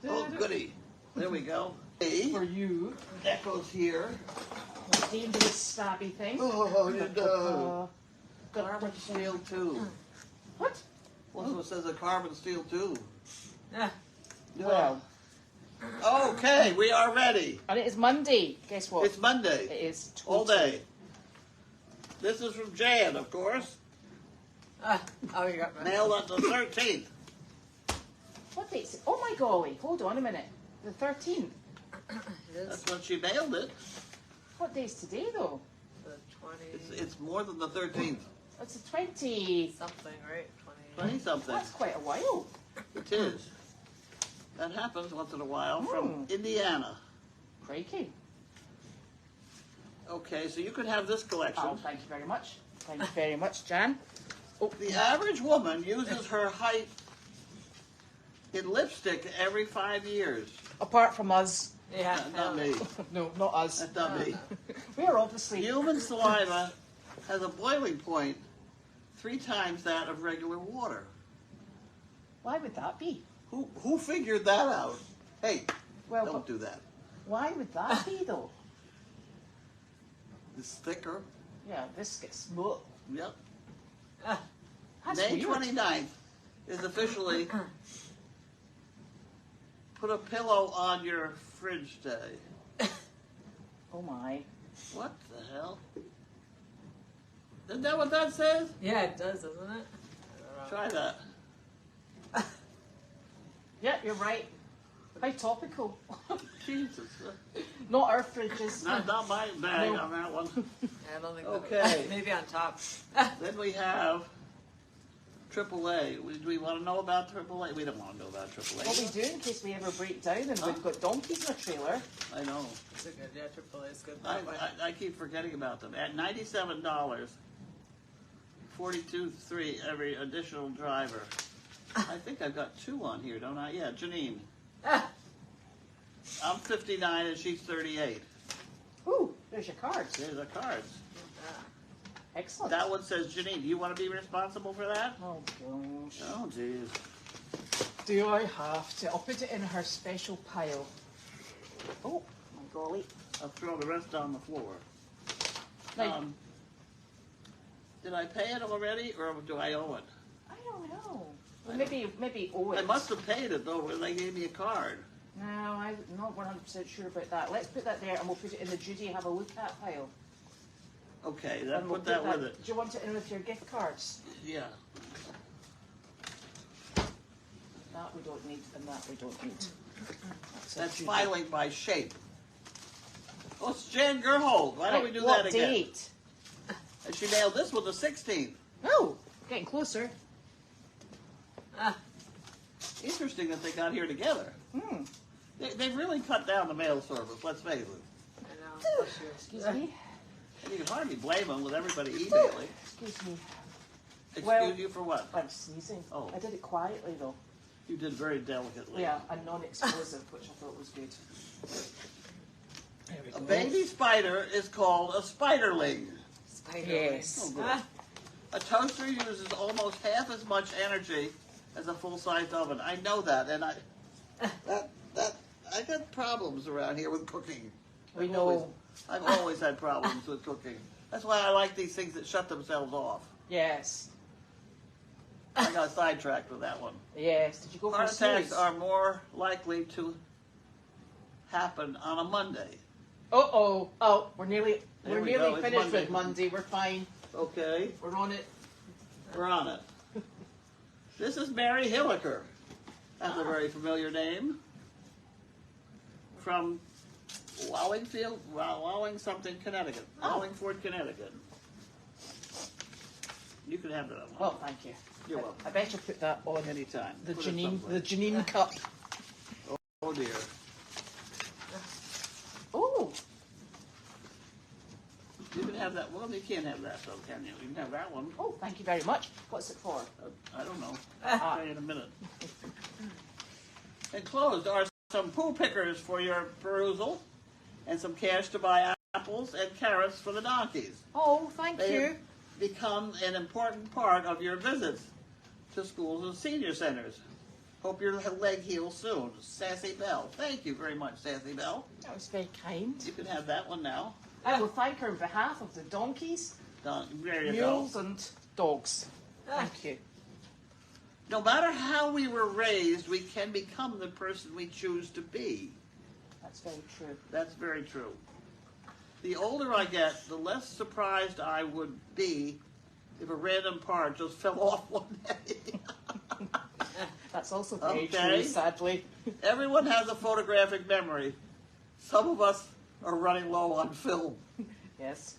Oh, goody. There we go. For you. That goes here. Dangerous stabby thing. Oh, you know. Carbon Steel tube. What? Also says a carbon steel tube. Yeah. Well. Okay, we are ready. And it is Monday. Guess what? It's Monday. It is. All day. This is from Jan, of course. Oh, you got me. Mailed on the 13th. What date is it? Oh my golly. Hold on a minute. The 13th. That's when she mailed it. What day is today though? The 20. It's more than the 13th. It's the 20. Something, right? 20 something. That's quite a while. It is. That happens once in a while from Indiana. Crikey. Okay, so you could have this collection. Oh, thank you very much. Thank you very much, Jan. Oh, The average woman uses her height in lipstick every 5 years. apart from us. Yeah. Not me. No, not us. That's not me. We are obviously... Human saliva has a boiling point 3 times that of regular water. Why would that be? Who figured that out? Hey, Well, don't but do that. why would that be though? It's thicker. Yeah, this gets smooth. Yep. That's May weird. 29th is officially put a pillow on your fridge day. Oh my. What the hell? Isn't that what that says? Yeah, it does, doesn't it? I don't know. Try that. Yeah, you're right. How topical. Jesus. Not our fridges. Not my bag No. on that one. Yeah, I don't think Okay. Maybe on top. Then we have AAA. Do we want to know about AAA? We don't want to know about AAA. What we do in case we ever break down and we've got donkeys in a trailer. I know. It's a good, yeah, AAA is good. I keep forgetting about them. At $97, 42.3 every additional driver. I think I've got 2 on here, don't I? Yeah, Janine. I'm 59 and she's 38. Ooh, there's your cards. There's the cards. Excellent. That one says Janine. Do you want to be responsible for that? Oh gosh. Oh, jeez. Do I have to? I'll put it in her special pile. Oh, my golly. I'll throw the rest on the floor. Now, Did I pay it already, or do I owe it? I don't know. Well, maybe owe it. I must have paid it, though, when they gave me a card. No, I'm not 100% sure about that. Let's put that there and we'll put it in the Judy have a look at pile. Okay, then And we'll put that with it. Do you want it in with your gift cards? Yeah. That we don't need and that we don't need. That's Judy. filing by shape. Oh, it's Jan Gerhold. Why don't we do what that again? date? And she nailed this one the 16th. Oh, getting closer. Interesting that they got here together. Hmm. They've really cut down the mail service, let's face it. I know. Excuse me. And you can hardly blame them with everybody emailing. Excuse me. Excuse you for what? I'm sneezing. Oh. I did it quietly though. You did very delicately. Yeah, and non-explosive, which I thought was good. There we A go. baby spider is called a spiderling. Spider. Yes. Oh, good. A toaster uses almost half as much energy as a full-size oven. I know that, and I got problems around here with cooking. We know. I've always had problems with cooking. That's why I like these things that shut themselves off. Yes. I got sidetracked with that one. Yes. Did you go for a Heart attacks snooze? are more likely to happen on a Monday. Oh, we're nearly There we go. It's finished Monday. with Monday. We're fine. Okay, We're on it. we're on it. This is Mary Hilliker. That's a very familiar name. From Wallingford, Connecticut. Oh. Wallingford, Connecticut. You can have that one. Well, thank you. You're welcome. I bet you put that on Anytime. the Put it Janine someplace. cup. Oh dear. Oh, You can have that. Well, you can't have that though, can you? You can have that one. oh, thank you very much. What's it for? I don't know. I'll tell you in a minute. Enclosed are some poo pickers for your perusal, and some cash to buy apples and carrots for the donkeys. Oh, thank They you. have become an important part of your visits to schools and senior centers. Hope your leg heals soon. Sassy Bell. Thank you very much, Sassy Bell. That was very kind. You can have that one now. I will thank her on behalf of the donkeys, There you mules, go. and dogs. Thank you. No matter how we were raised, we can become the person we choose to be. That's very true. That's very true. The older I get, the less surprised I would be if a random part just fell off one day. That's also very Okay. true, sadly. Everyone has a photographic memory. Some of us are running low on film. Yes.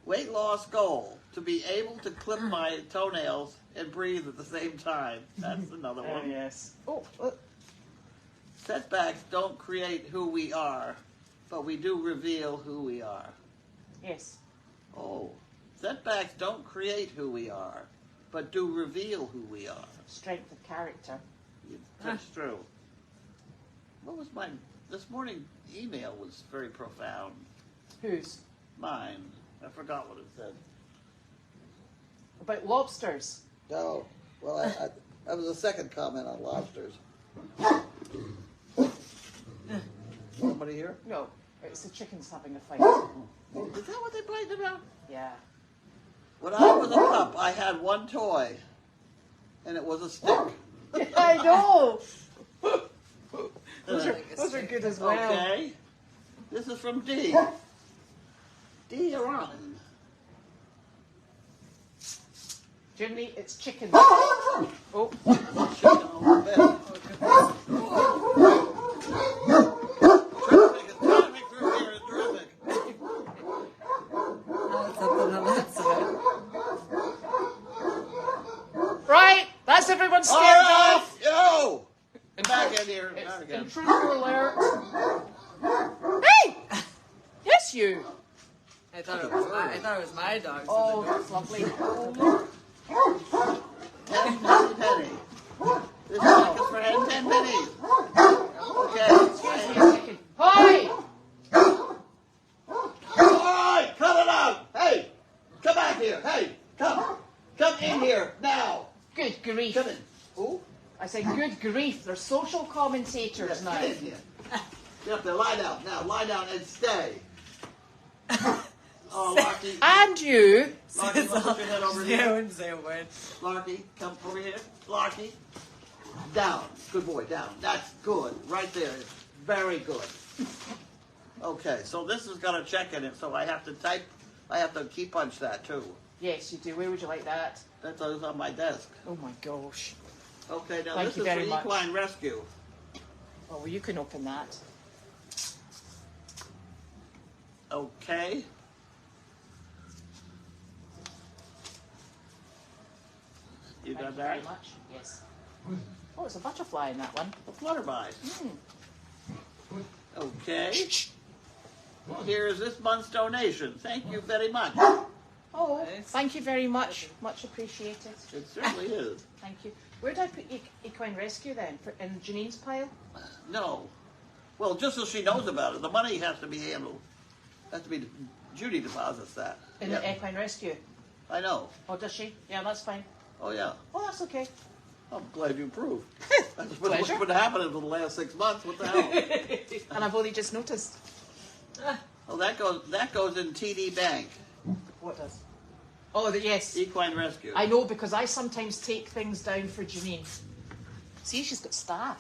Weight loss goal, to be able to clip my toenails and breathe at the same time. That's another Oh, one. yes. Oh, look. Setbacks don't create who we are, but we do reveal who we are. Yes. Oh, setbacks don't create who we are, but do reveal who we are. Strength of character. That's true. What was this morning email was very profound. Whose? Mine. I forgot what it said. About lobsters. No. Well, that was the second comment on lobsters. Somebody here? No, it's the chickens having a fight. Is that what they're fighting about? Yeah. When I was a pup, I had one toy, and it was a stick. I know. Those are good as well. Okay. This is from D. D, you're on. Jimmy, it's chickens. Oh. Chicken on the bed. Traffic through here is terrific. Something on that side. Right, that's everyone All scared right, off. yo! Back in here. It's Not again. intruder alert. Hey! Yes, you. I thought it was my dog. So Oh, the dog- that's lovely. Penny. This check is for 10 pennies. Okay. Chicken. Hi! All right, cut it out. Hey, come back here. Hey, come in here now. Good grief. Come in. Who? I said, good grief. They're social commentators Yes, now. get in here. Get up there. Lie down. Now, lie down and stay. Oh, Larky. And you. Larky, put your head over I here. wouldn't say a word. Larky, come over here. Larky. Down. Good boy, down. That's good. Right there. Very good. Okay, so this has got a check in it, so I have to key punch that too. Yes, you do. Where would you like that? That's on my desk. Oh my gosh. Okay, now Thank this you is for very much. equine rescue. Oh, well, you can open that. Okay. You Thank got you that? very much. Yes. Oh, it's a butterfly in that one. A flutterby. Mm. Okay. Well, here's this month's donation. Thank you very much. Oh, Nice. thank you very much. Much appreciated. It certainly is. Thank you. Where did I put equine rescue then? In Janine's pile? No. Well, just so she knows about it, the money has to be handled. Has to be, Judy deposits that. In Yeah, the equine rescue? I know. Oh, does she? Yeah, that's fine. Oh, yeah. Oh, that's okay. I'm glad you approved. That's Pleasure. what's been happening for the last 6 months. What the hell? And I've only just noticed. Well, that goes in TD Bank, What does? Oh, yes. Equine Rescue. I know because I sometimes take things down for Janine. See, she's got staff.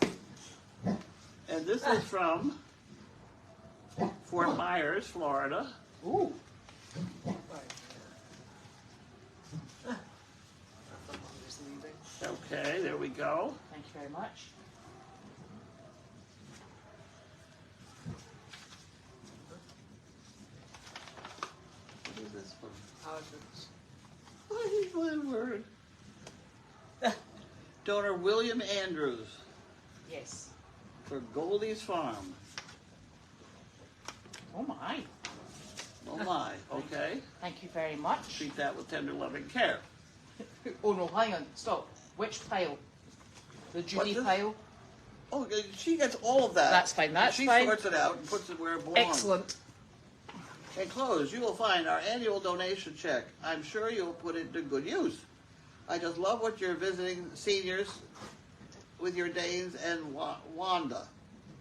And this is from Fort Myers, Florida. Ooh. Okay, there we go. Thank you very much. What is this from? Oh, What is my word? Donor William Andrews Yes. for Goldy's Farm. Oh my. Oh my, okay. Thank you very much. Treat that with tender loving care. Oh no, hang on. Stop. Which pile? The Judy this? pile? Oh, she gets all of that. That's fine, that's she fine. sorts it out and puts it where it belongs. Excellent. Enclosed, you will find our annual donation check. I'm sure you'll put it to good use. I just love what you're visiting seniors with your Danes and Wanda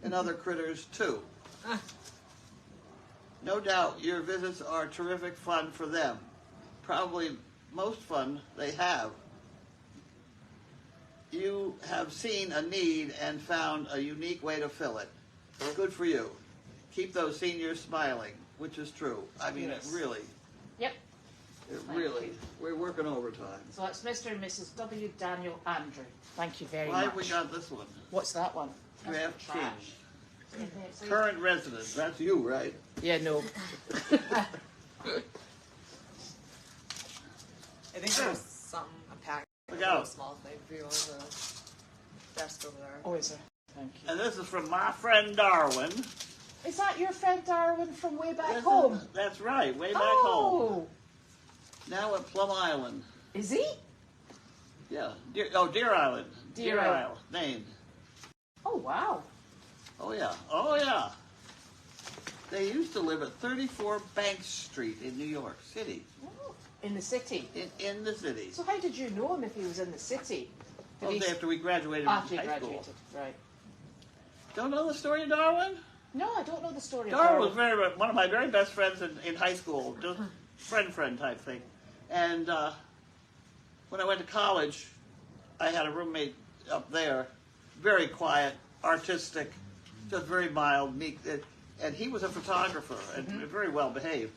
and other critters too. No doubt your visits are terrific fun for them. Probably most fun they have. You have seen a need and found a unique way to fill it. Good for you. Keep those seniors smiling, which is true. I mean, Yes. it really, Yep. we're working overtime. So that's Mr. and Mrs. W. Daniel Andrew. Thank you very Why much. have we got this one? What's that one? Draft Trash. King. So- Current resident. That's you, right? Yeah, no. I think there was something, a pack, Look out. a small thing for you on the desk over there. Oh, is there? Thank you. And this is from my friend Darwin. Is that your friend Darwin from way back This home? is- that's right, way back home. Oh, Now at Plum Island. is he? Yeah. Deer Island. Deer Island. Named. Oh, wow. Oh yeah. Oh yeah. They used to live at 34 Bank Street in New York City. Oh, in the city. In the city. So how did you know him if he was in the city? Did Well, he- after we graduated After from he high graduated, school. right. Don't know the story of Darwin? No, I don't know the story of Darwin was Darwin. one of my very best friends in high school, just friend type thing. And when I went to college, I had a roommate up there, very quiet, artistic, just very mild, meek, and he was a photographer and very well behaved.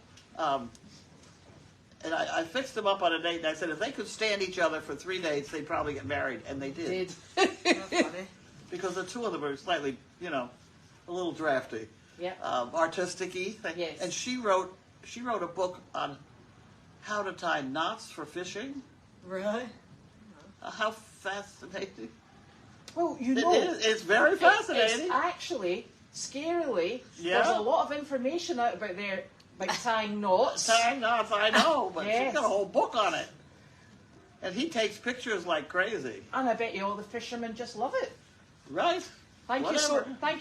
And I fixed them up on a date, and I said if they could stand each other for 3 dates, they'd probably get married, and they did. That's funny. Because the two of them are slightly, a little drafty. Yeah. Artistic-y thing. Yes. And she wrote a book on how to tie knots for fishing. Really? How fascinating. Well, you It know, is. It's very fascinating. It's actually, scarily, Yeah. there's a lot of information out about there, like tying knots. Tying knots, I know, but Yes. she's got a whole book on it. And he takes pictures like crazy. And I bet you all the fishermen just love it. Right? Thank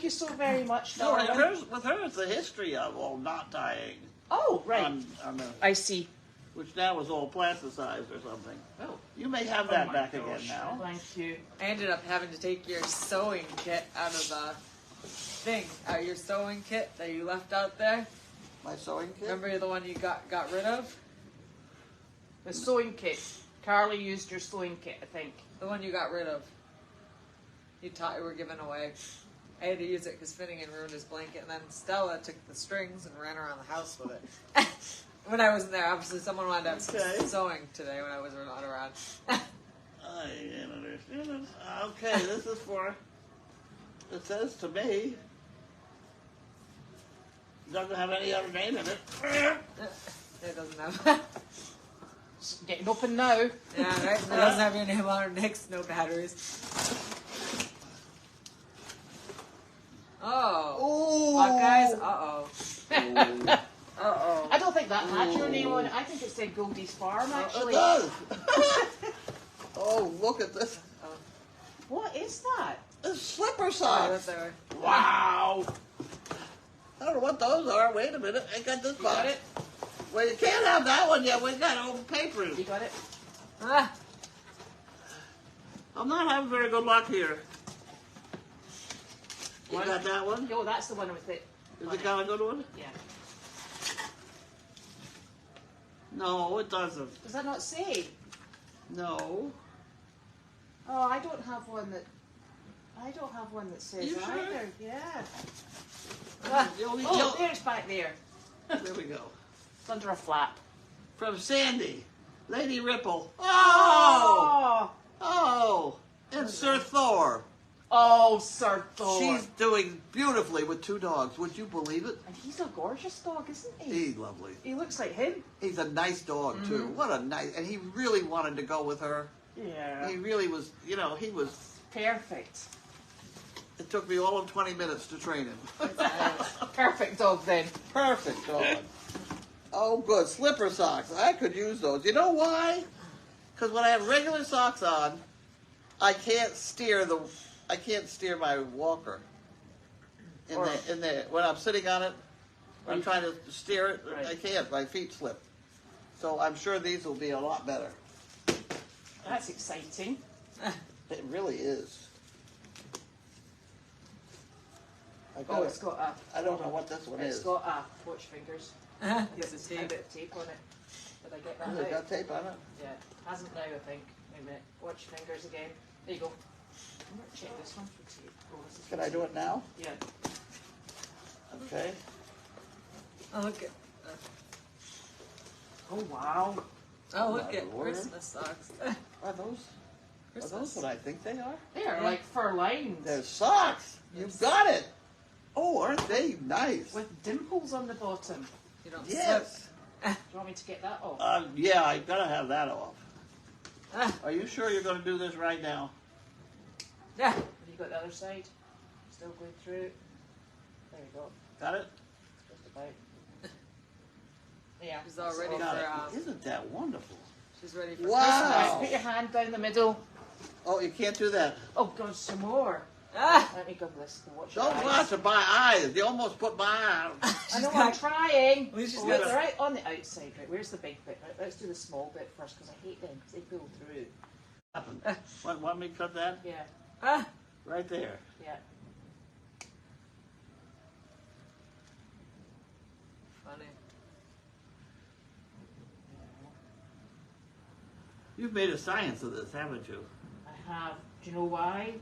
you so very much, No, darling. with her, it's the history of all knot tying. Oh, right. On the, I see. which now is all plasticized or something. Oh, You may have that my back gosh. again now. Thank you. I ended up having to take your sewing kit out of the thing. Your sewing kit that you left out there. My sewing kit? Remember the one you got rid of? The sewing kit. Carly used your sewing kit, I think. The one you got rid of. You were giving away. I had to use it because Finnegan ruined his blanket, and then Stella took the strings and ran around the house with it. When I wasn't there, obviously someone wanted to have Okay. sewing today when I was not around. I didn't understand it. Okay, this is for, it says to me, doesn't have any other name in it. It doesn't have. It's getting open now. Yeah, right? It doesn't have your name on it. Next, no batteries. Oh. Ooh. Buckeyes? Uh-oh. Uh-oh. I don't think that had your name on it. I think it said Goldy's Farm, It actually. does. Oh, look at this. What is that? It's slipper Oh, socks. that's there. Wow. I don't know what those are. Wait a minute. I got this You got box. it? Well, you can't have that one yet. We got old papers. You got it? Ah. I'm not having very good luck here. You One. got that one? Oh, that's the one with it. Is it got a good one? Yeah. No, it doesn't. Does that not say? No. Oh, I don't have one that. I don't have one that says You sure? either. Yeah. The only- Oh, there's back there. There we go. It's under a flap. From Sandy, Lady Ripple. Oh! Oh! And Sir Thor. Oh, Sir Thor. She's doing beautifully with 2 dogs. Would you believe it? And he's a gorgeous dog, isn't he? He's lovely. He looks like him. He's a nice dog, too. What a nice... And he really wanted to go with her. Yeah. He really was, he was... Perfect. It took me all of 20 minutes to train him. Perfect dog then. Perfect dog. Oh, good. Slipper socks. I could use those. You know why? Because when I have regular socks on, I can't steer my walker. When I'm sitting on it, when I'm trying to steer it, Right. I can't. My feet slip. So I'm sure these will be a lot better. That's exciting. It really is. Oh, it's got a. I don't know what this one It's is. got a watch fingers. Piece of A tape. bit of tape on it. Did I get that Has it right? got tape on it? Yeah, hasn't now, I think. Wait a minute. Watch fingers again. There you go. I'm gonna check this one for tape. Oh, this is Can I do it now? Yeah. Okay. Oh, look at. Oh wow. Oh, look my at Lord. Christmas socks. Are those Christmas. what I think they are? They are Yeah. like fur lined They're socks. You've got it. Oh, aren't they nice? with dimples on the bottom. You don't Yes. Do you want me to get that off? Yeah, I gotta have that off. slip. Are you sure you're gonna do this right now? Yeah. Have you got the other side? Still going through. There we go. Got it? Just about. Yeah. She's all ready so- Got for. it. Isn't that wonderful? She's ready for Wow. Christmas. Right, put your hand down the middle. Oh, you can't do that. Oh God, some more. Ah. Let me go this to watch your Don't eyes. watch it by eyes. You almost put my eye out. I know She's I'm got- trying. At least she's Oh, got they're a- right on the outside. Right, where's the big bit? Right, let's do the small bit first because I hate them because they pull through. Want me to cut that? Yeah, Ah. Right there. yeah. Funny. You've made a science of this, haven't you? I have. Do you know why?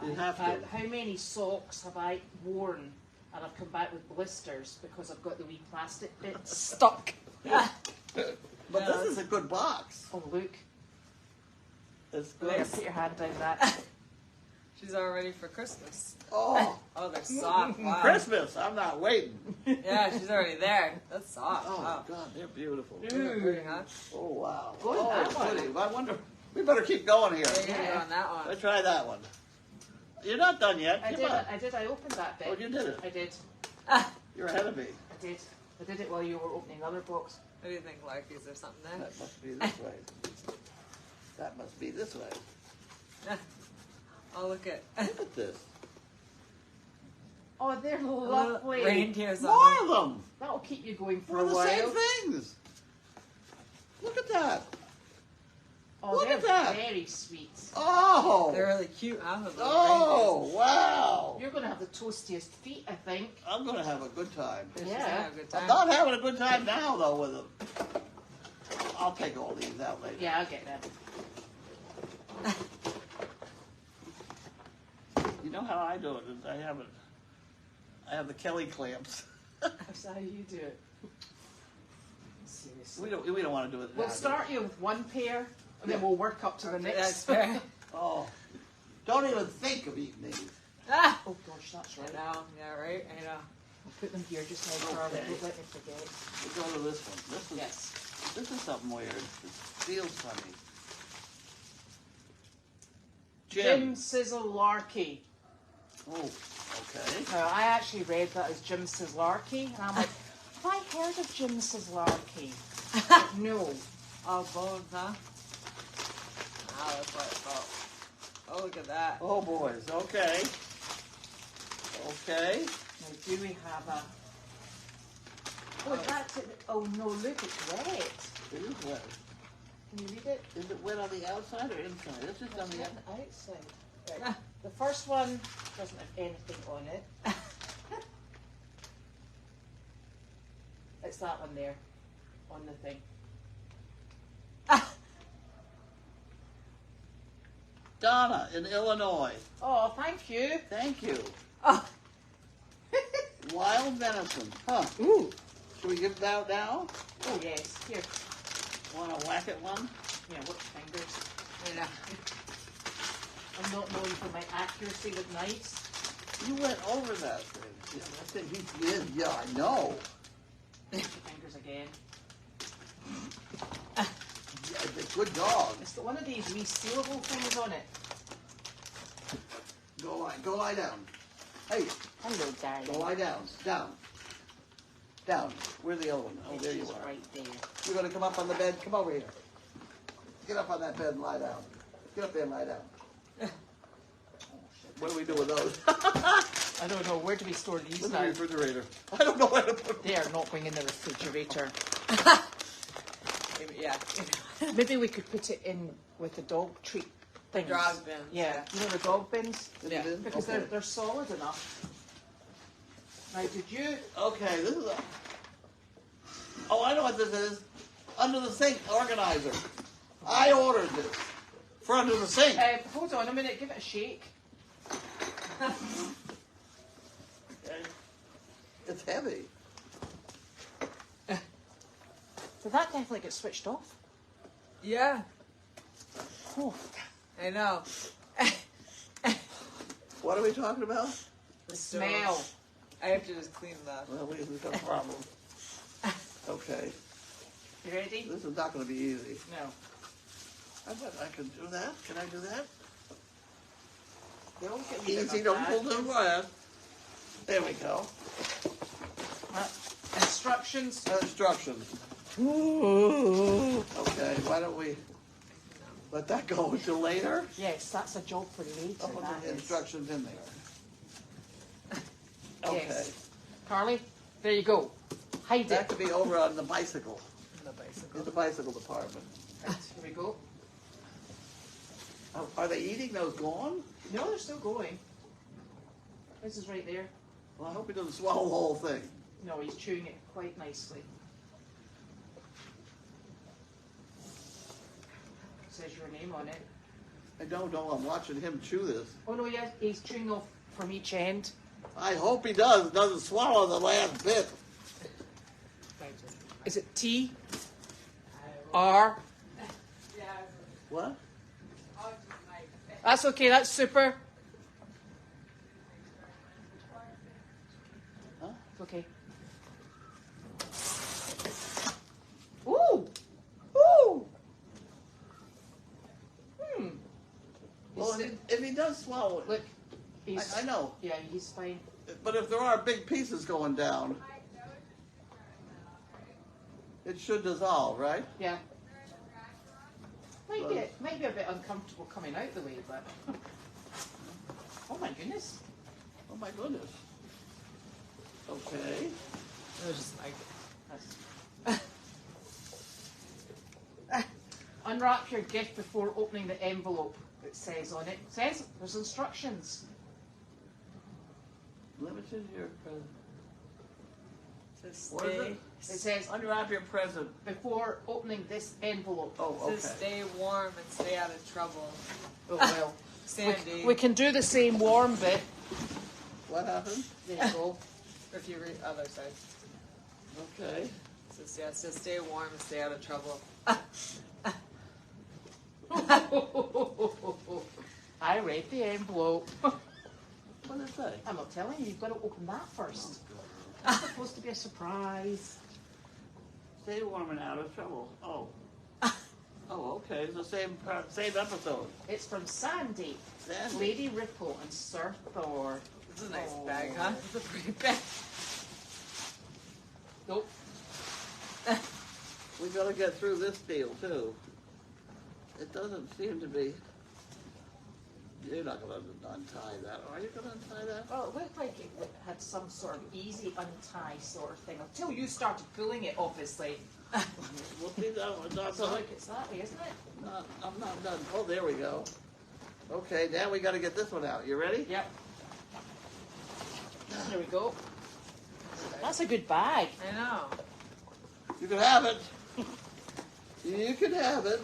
You I've have to. had- How many socks have I worn and I've come back with blisters because I've got the wee plastic bits stuck? Ah. But Yeah. this is a good box. Oh look! It's There, good. put your hand down that. She's all ready for Christmas. Oh, Oh, they're soft. Wow. Christmas. I'm not waiting. Yeah, she's already there. That's soft. Oh, Wow. God, they're beautiful. Isn't that pretty, huh? Oh, wow. Go in that one. goody. I wonder. We better keep going here. You're gonna go on that one. Let's try that one. You're not done yet. I Come did. on. I did. I opened that bit. Oh, you did it. I did. Ah. You're ahead of me. I did. I did it while you were opening the other box. What do you think, Larky? Is there something there? That must be this way. That must be this way. Oh, look at Look at this. Oh, they're lovely. reindeers More on of them. That'll keep you going for We're a the while. same things. Look at that. Oh, Look they're at that. very sweet. Oh. They're really cute, huh? The little Oh, wow. You're going to have the toastiest feet, I think. I'm going to have a good time. reindeers. She's Yeah. gonna have a good I'm time. not having a good time now, though, with them. I'll take all these out later. Yeah, I'll get them. You know how I do it? Is I have the Kelly clamps. That's how you do it. Seriously. We don't want to do it now. We'll start you with one pair, and then we'll work up to the That's next. fair. Oh, don't even think of eating these. Ah! Oh gosh, that's I right. know. Yeah, right? I know. I'll put them here just now, Carly. Okay. Don't let me forget. We go to this one. Yes. This is something weird. This feels funny. Jim Sizzle-Larky. Oh, okay. Now, I actually read that as Jim Sizzlarky, and I'm like, have I heard of Jim Sizzlarky? No. Oh, bones, huh? Ah, that's what it's called. Oh, look at that. Oh, boys. Okay. Okay. Now, do we have a... Oh, that's it. Oh, no, look, it's wet. It is wet. Can you read it? Is it wet on the outside or inside? It's just on It's the on outside. the outside. Right. The first one doesn't have anything on it. It's that one there, on the thing. Donna in Illinois. Oh, thank you. Thank you. Oh, Wild venison. Huh. Ooh. Should we give that now? Oh, yes. Here. Want to whack at one? Yeah, watch fingers. I know. I'm not known for my accuracy with knives. You went over that thing. Yeah, I think he did. Yeah, I know. Watch your fingers again. Yeah, it's a good dog. It's got one of these resealable things on it. Go lie down. Hey, Hello, go darling. lie down. Down. Down. Where's the other one? Oh, there you She's are. right there. You're gonna come up on the bed. Come over here. Get up on that bed and lie down. Get up there and lie down. Oh, shit. What do we do with those? I don't know. Where do we store these In the now? refrigerator. I don't know where to put them. They are not going in the refrigerator. Maybe, yeah. Maybe we could put it in with the dog treat things. Dog bins, Yeah. yeah. You know the dog bins? Is Yeah. it in? Because Okay. they're solid enough. Now, did you? Okay, this is a... Oh, I know what this is. Under the sink organizer. I ordered this for under the sink. Hold on a minute. Give it a shake. Okay. It's heavy. Did that definitely get switched off? Yeah, Oh, I know. What are we talking about? the smell. I have to just clean the. Well, we've got a problem. Okay, You ready? this is not going to be easy. No. I bet I can do that. Can I do that? They always get me Easy, don't pull too fast. There we go. Instructions. Instructions. Okay, why don't we let that go until later? Yes, that's a job for later. I'll put that the is. instructions in there. Okay. Yes. Carly, there you go. Hide That it. could be over on the bicycle, The bicycle. in the bicycle department. Right, here we go. Oh, are they eating those gone? No, they're still going. This is right there. Well, I hope he doesn't swallow the whole thing. No, he's chewing it quite nicely. Says your name on it. I don't know, I'm watching him chew this. Oh no, yeah, he's chewing off from each end. I hope he doesn't swallow the last bit. Is it T? R? What? That's okay, that's super. Huh? It's okay. Ooh! Ooh! Well, if he does swallow it, Look, he's, I know. yeah, he's fine. But if there are big pieces going down, it should dissolve, right? Yeah. Might be a bit uncomfortable coming out the way, but oh my goodness. Oh my goodness. Okay. It was just like. Unwrap your gift before opening the envelope. It says on it. It says there's instructions. Limited your present. To What is stay, it? It says Unwrap your present. before opening this envelope. Oh, to okay. stay warm and stay out of trouble. Oh well. Sandy. We can do the same warm bit. What happened? There you go. If you read other side. Okay. It says, yeah, it says stay warm and stay out of trouble. I read the envelope. What did it say? I'm not telling you, you've got to open that first. It's supposed to be a surprise. Stay warm and out of trouble. Oh. Oh, okay. It's the same episode. It's from Sandy, Sandy. Lady Ripple, and Sir Thor. It's a nice bag, huh? It's a pretty bag. Nope. We got to get through this deal too. It doesn't seem to be. You're not going to untie that. Are you going to untie that? Well, it looked like it had some sort of easy untie sort of thing until you started pulling it, obviously. We'll see that one. Not So done. look, it's that way, isn't it? I'm not done. Oh, there we go. Okay, now we got to get this one out. You ready? Yep. There we go. That's a good bag. I know. You can have it. You can have it.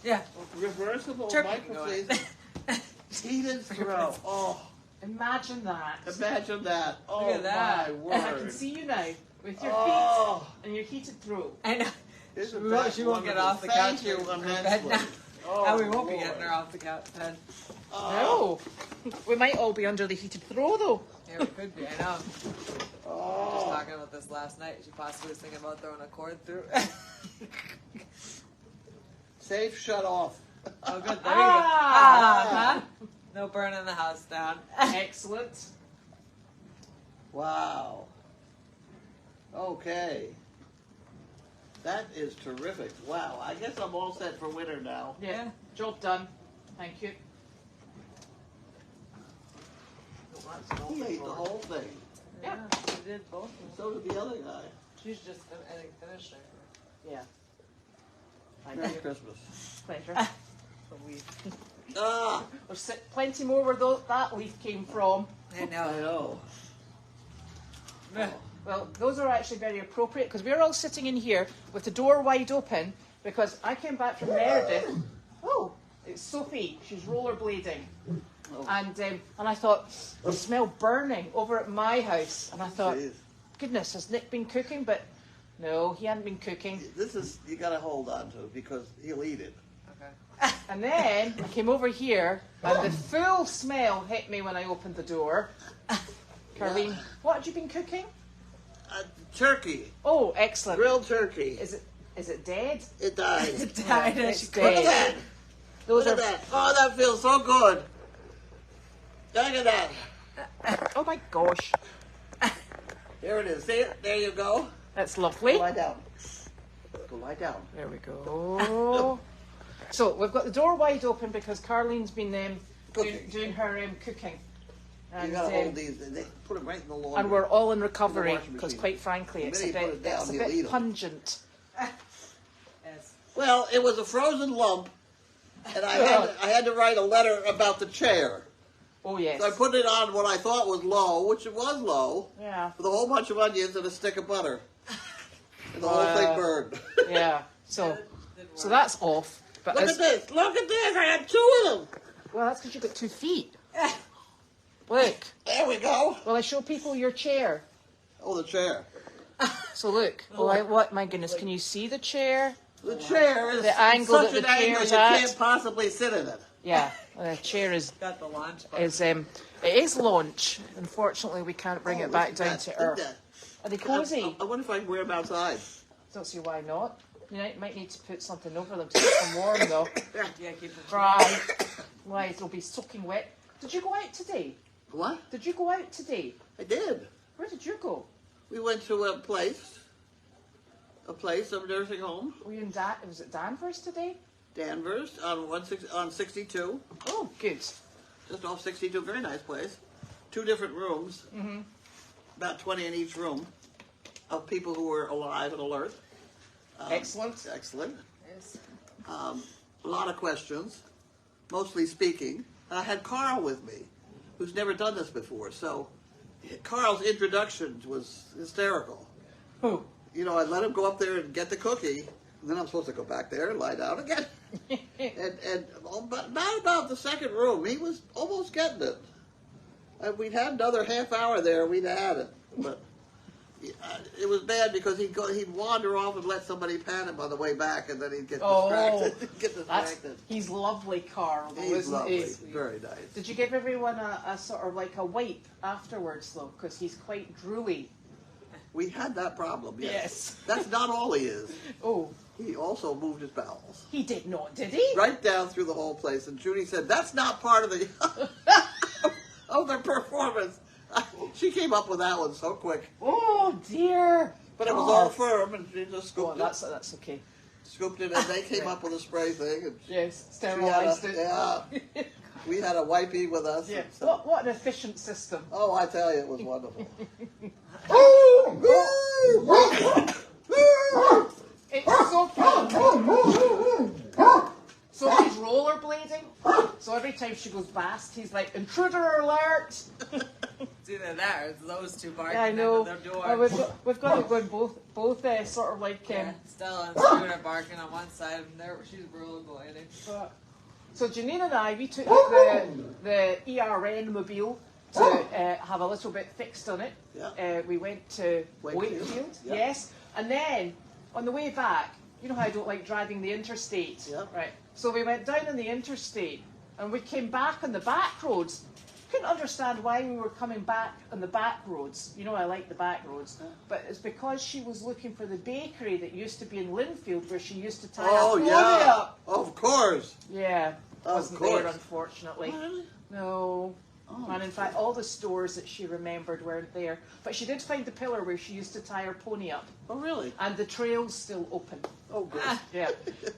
Yeah. Reversible Turkey microfreeze. Heated throw. Oh, Imagine that. imagine that. Oh, Look at that. my word. I can see you now with your Oh. feet and your heated throat. I know. Isn't We won't- that she won't get wonderful? off the Thank couch you or bed immensely. now. Oh, And we won't be Lord. getting her off the couch then. Oh. No. We might all be under the heated throw though. Yeah, we could be. I know. We were just Oh. talking about this last night. She possibly was thinking about throwing a cord through. Safe shut off. Oh, good. There you go. Huh? No burning the house down. Excellent. Wow. Okay. That is terrific. Wow. I guess I'm all set for winter now. Yeah. Job done. Thank you. Oh, that's He lovely, ate the Lord. whole thing. Yeah. We did both. And so did the other guy. She's just, I think, finished it. Yeah. Thank Merry you. Christmas. Pleasure. The week. Ah. There's plenty more where that leaf came from. I know. I know. Well, those are actually very appropriate because we're all sitting in here with the door wide open because I came back from Meredith. Oh, it's Sophie. She's rollerblading. Oh. And I thought, I smell burning over at my house. And I thought, Jeez. goodness, has Nick been cooking? But no, he hadn't been cooking. This is, you got to hold on to because he'll eat it. Okay. And then I came over here and the full smell hit me when I opened the door. Carlene, what had you been cooking? Turkey. Oh, excellent. Grilled turkey. Is it dead? It died. It died Yeah, as it's you Look at cooked that. it. Those Look are. at that. Oh, that feels so good. Look at that. Oh my gosh, There it is. See it? There you go. that's Go lovely. lie down. Go lie down. There we go. So we've got the door wide open because Carlene's been Cooking. doing her cooking. You And, gotta hold these. They put them right in the laundry. and we're all in recovery washing because, machine. quite frankly, The it's a minute you put bit, it down, it's a he'll eat bit 'em. pungent. Yes. Well, it was a frozen lump, and I had to write a letter about the chair. Oh yes. So I put it on what I thought was low, which it was low, Yeah. with a whole bunch of onions and a stick of butter, and the whole thing burned. Yeah. So Didn't so work. that's off. But Look as- at this! Look at this! I had 2 of them. well, that's because you've got 2 feet. Look. There we go. Well, I show people your chair. Oh, the chair. So look. Oh, what? My goodness! Can you see the chair? The chair is The angle such that an the angle chair's you at. can't possibly sit in it. Yeah. The chair is Got the launch button. it is launch. Unfortunately, we can't bring Oh, it back look at down that. to Look earth. at that. Are they cozy? I wonder if I can wear them outside. Don't see why not. You might need to put something over them to keep them warm, though. Yeah, keep it Dry. Why they'll be soaking wet. Did you go out today? What? Did you go out today? I did. Where did you go? We went to a place, a nursing home, Were you in was it Danvers today? Danvers, on 62, Oh, good. just off 62. Very nice place. 2 different rooms, about 20 in each room, of people who were alive and alert. Excellent. Excellent. Yes. A lot of questions, mostly speaking. And I had Carl with me, who's never done this before. So Carl's introduction was hysterical. Who? You know, I let him go up there and get the cookie, and then I'm supposed to go back there and lie down again. and not about the second room, he was almost getting it. And we'd had another half hour there, we'd had it. But it was bad because he'd wander off and let somebody pat him on the way back, and then he'd get distracted. He's lovely, Carl, though, He's isn't lovely, he? very nice. Did you give everyone a sort of like a wipe afterwards, though? Because he's quite drooly. We had that problem, yes. Yes. That's not all he is. Oh, He also moved his bowels. he did not, did he? Right down through the whole place. And Judy said, that's not part of the of the performance. She came up with that one so quick. Oh, dear. But it was all firm, and she just Oh, scooped that's okay. Scooped it, and they came up with a spray thing. And Yes, she had sterilised it. yeah, we had a wipey with us. Yeah. and so- What an efficient system. Oh, I tell you, it was wonderful. It's so he's rollerblading. So every time she goes past, he's like, intruder alert. It's either that or it's those two barking Yeah, I know. at their door. Well, we've got it going both sort of like. Yeah, Stella and Stuart are barking on one side, and she's rollerblading. So Janine and I, we took the ERN mobile to have a little bit fixed on it. Yeah. We went to Wakefield. Wakefield, Yeah. yes. And then on the way back, you know how I don't like driving the interstate? Yeah. Right. So we went down on the interstate and we came back on the back roads. Couldn't understand why we were coming back on the back roads. You know, I like the back roads. But it's because she was looking for the bakery that used to be in Linfield where she used to tie Oh, her pony yeah. up. Of course. Yeah. Of Wasn't course. there, unfortunately. Really? No. Oh. And in fact, all the stores that she remembered weren't there. But she did find the pillar where she used to tie her pony up. Oh, really? And the trail's still open. Oh, good. Yeah,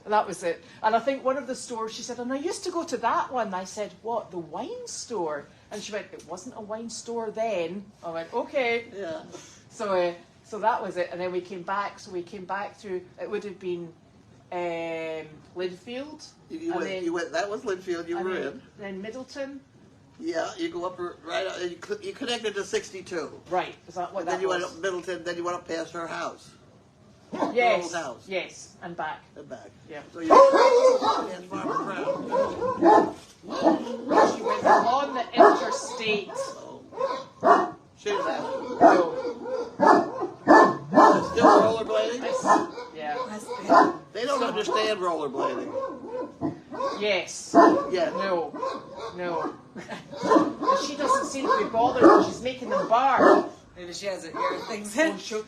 that was it. And I think one of the stores, she said, and I used to go to that one. I said, what, the wine store? And she went, it wasn't a wine store then. I went, okay. Yeah. So that was it. And then we came back. So we came back through, it would have been Linfield. You and went, then- you went, that was Linfield you and were then, in. then Middleton. Yeah, you go up right. You connected to 62. Right. Is that what And that then you went was? up Middleton. Then you went up past her house. Yes. Old house. Yes. And back. And back. Yeah. So you and Farmer Brown. She was on the interstate. Oh. She's happy. No. Still rollerblading? Yeah. They don't understand rollerblading. Yes. Yeah. No. No. And she doesn't seem to be bothered when she's making them bark. Maybe she has her ear things in. She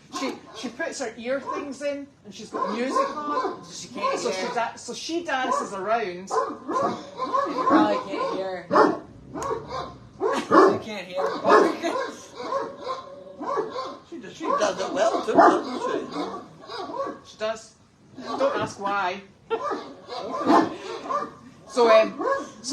puts her ear things in and she's got music on. So she can't hear. So she dances around. And you probably can't hear. You can't hear. She does it well too, doesn't she? She does. Don't ask why. So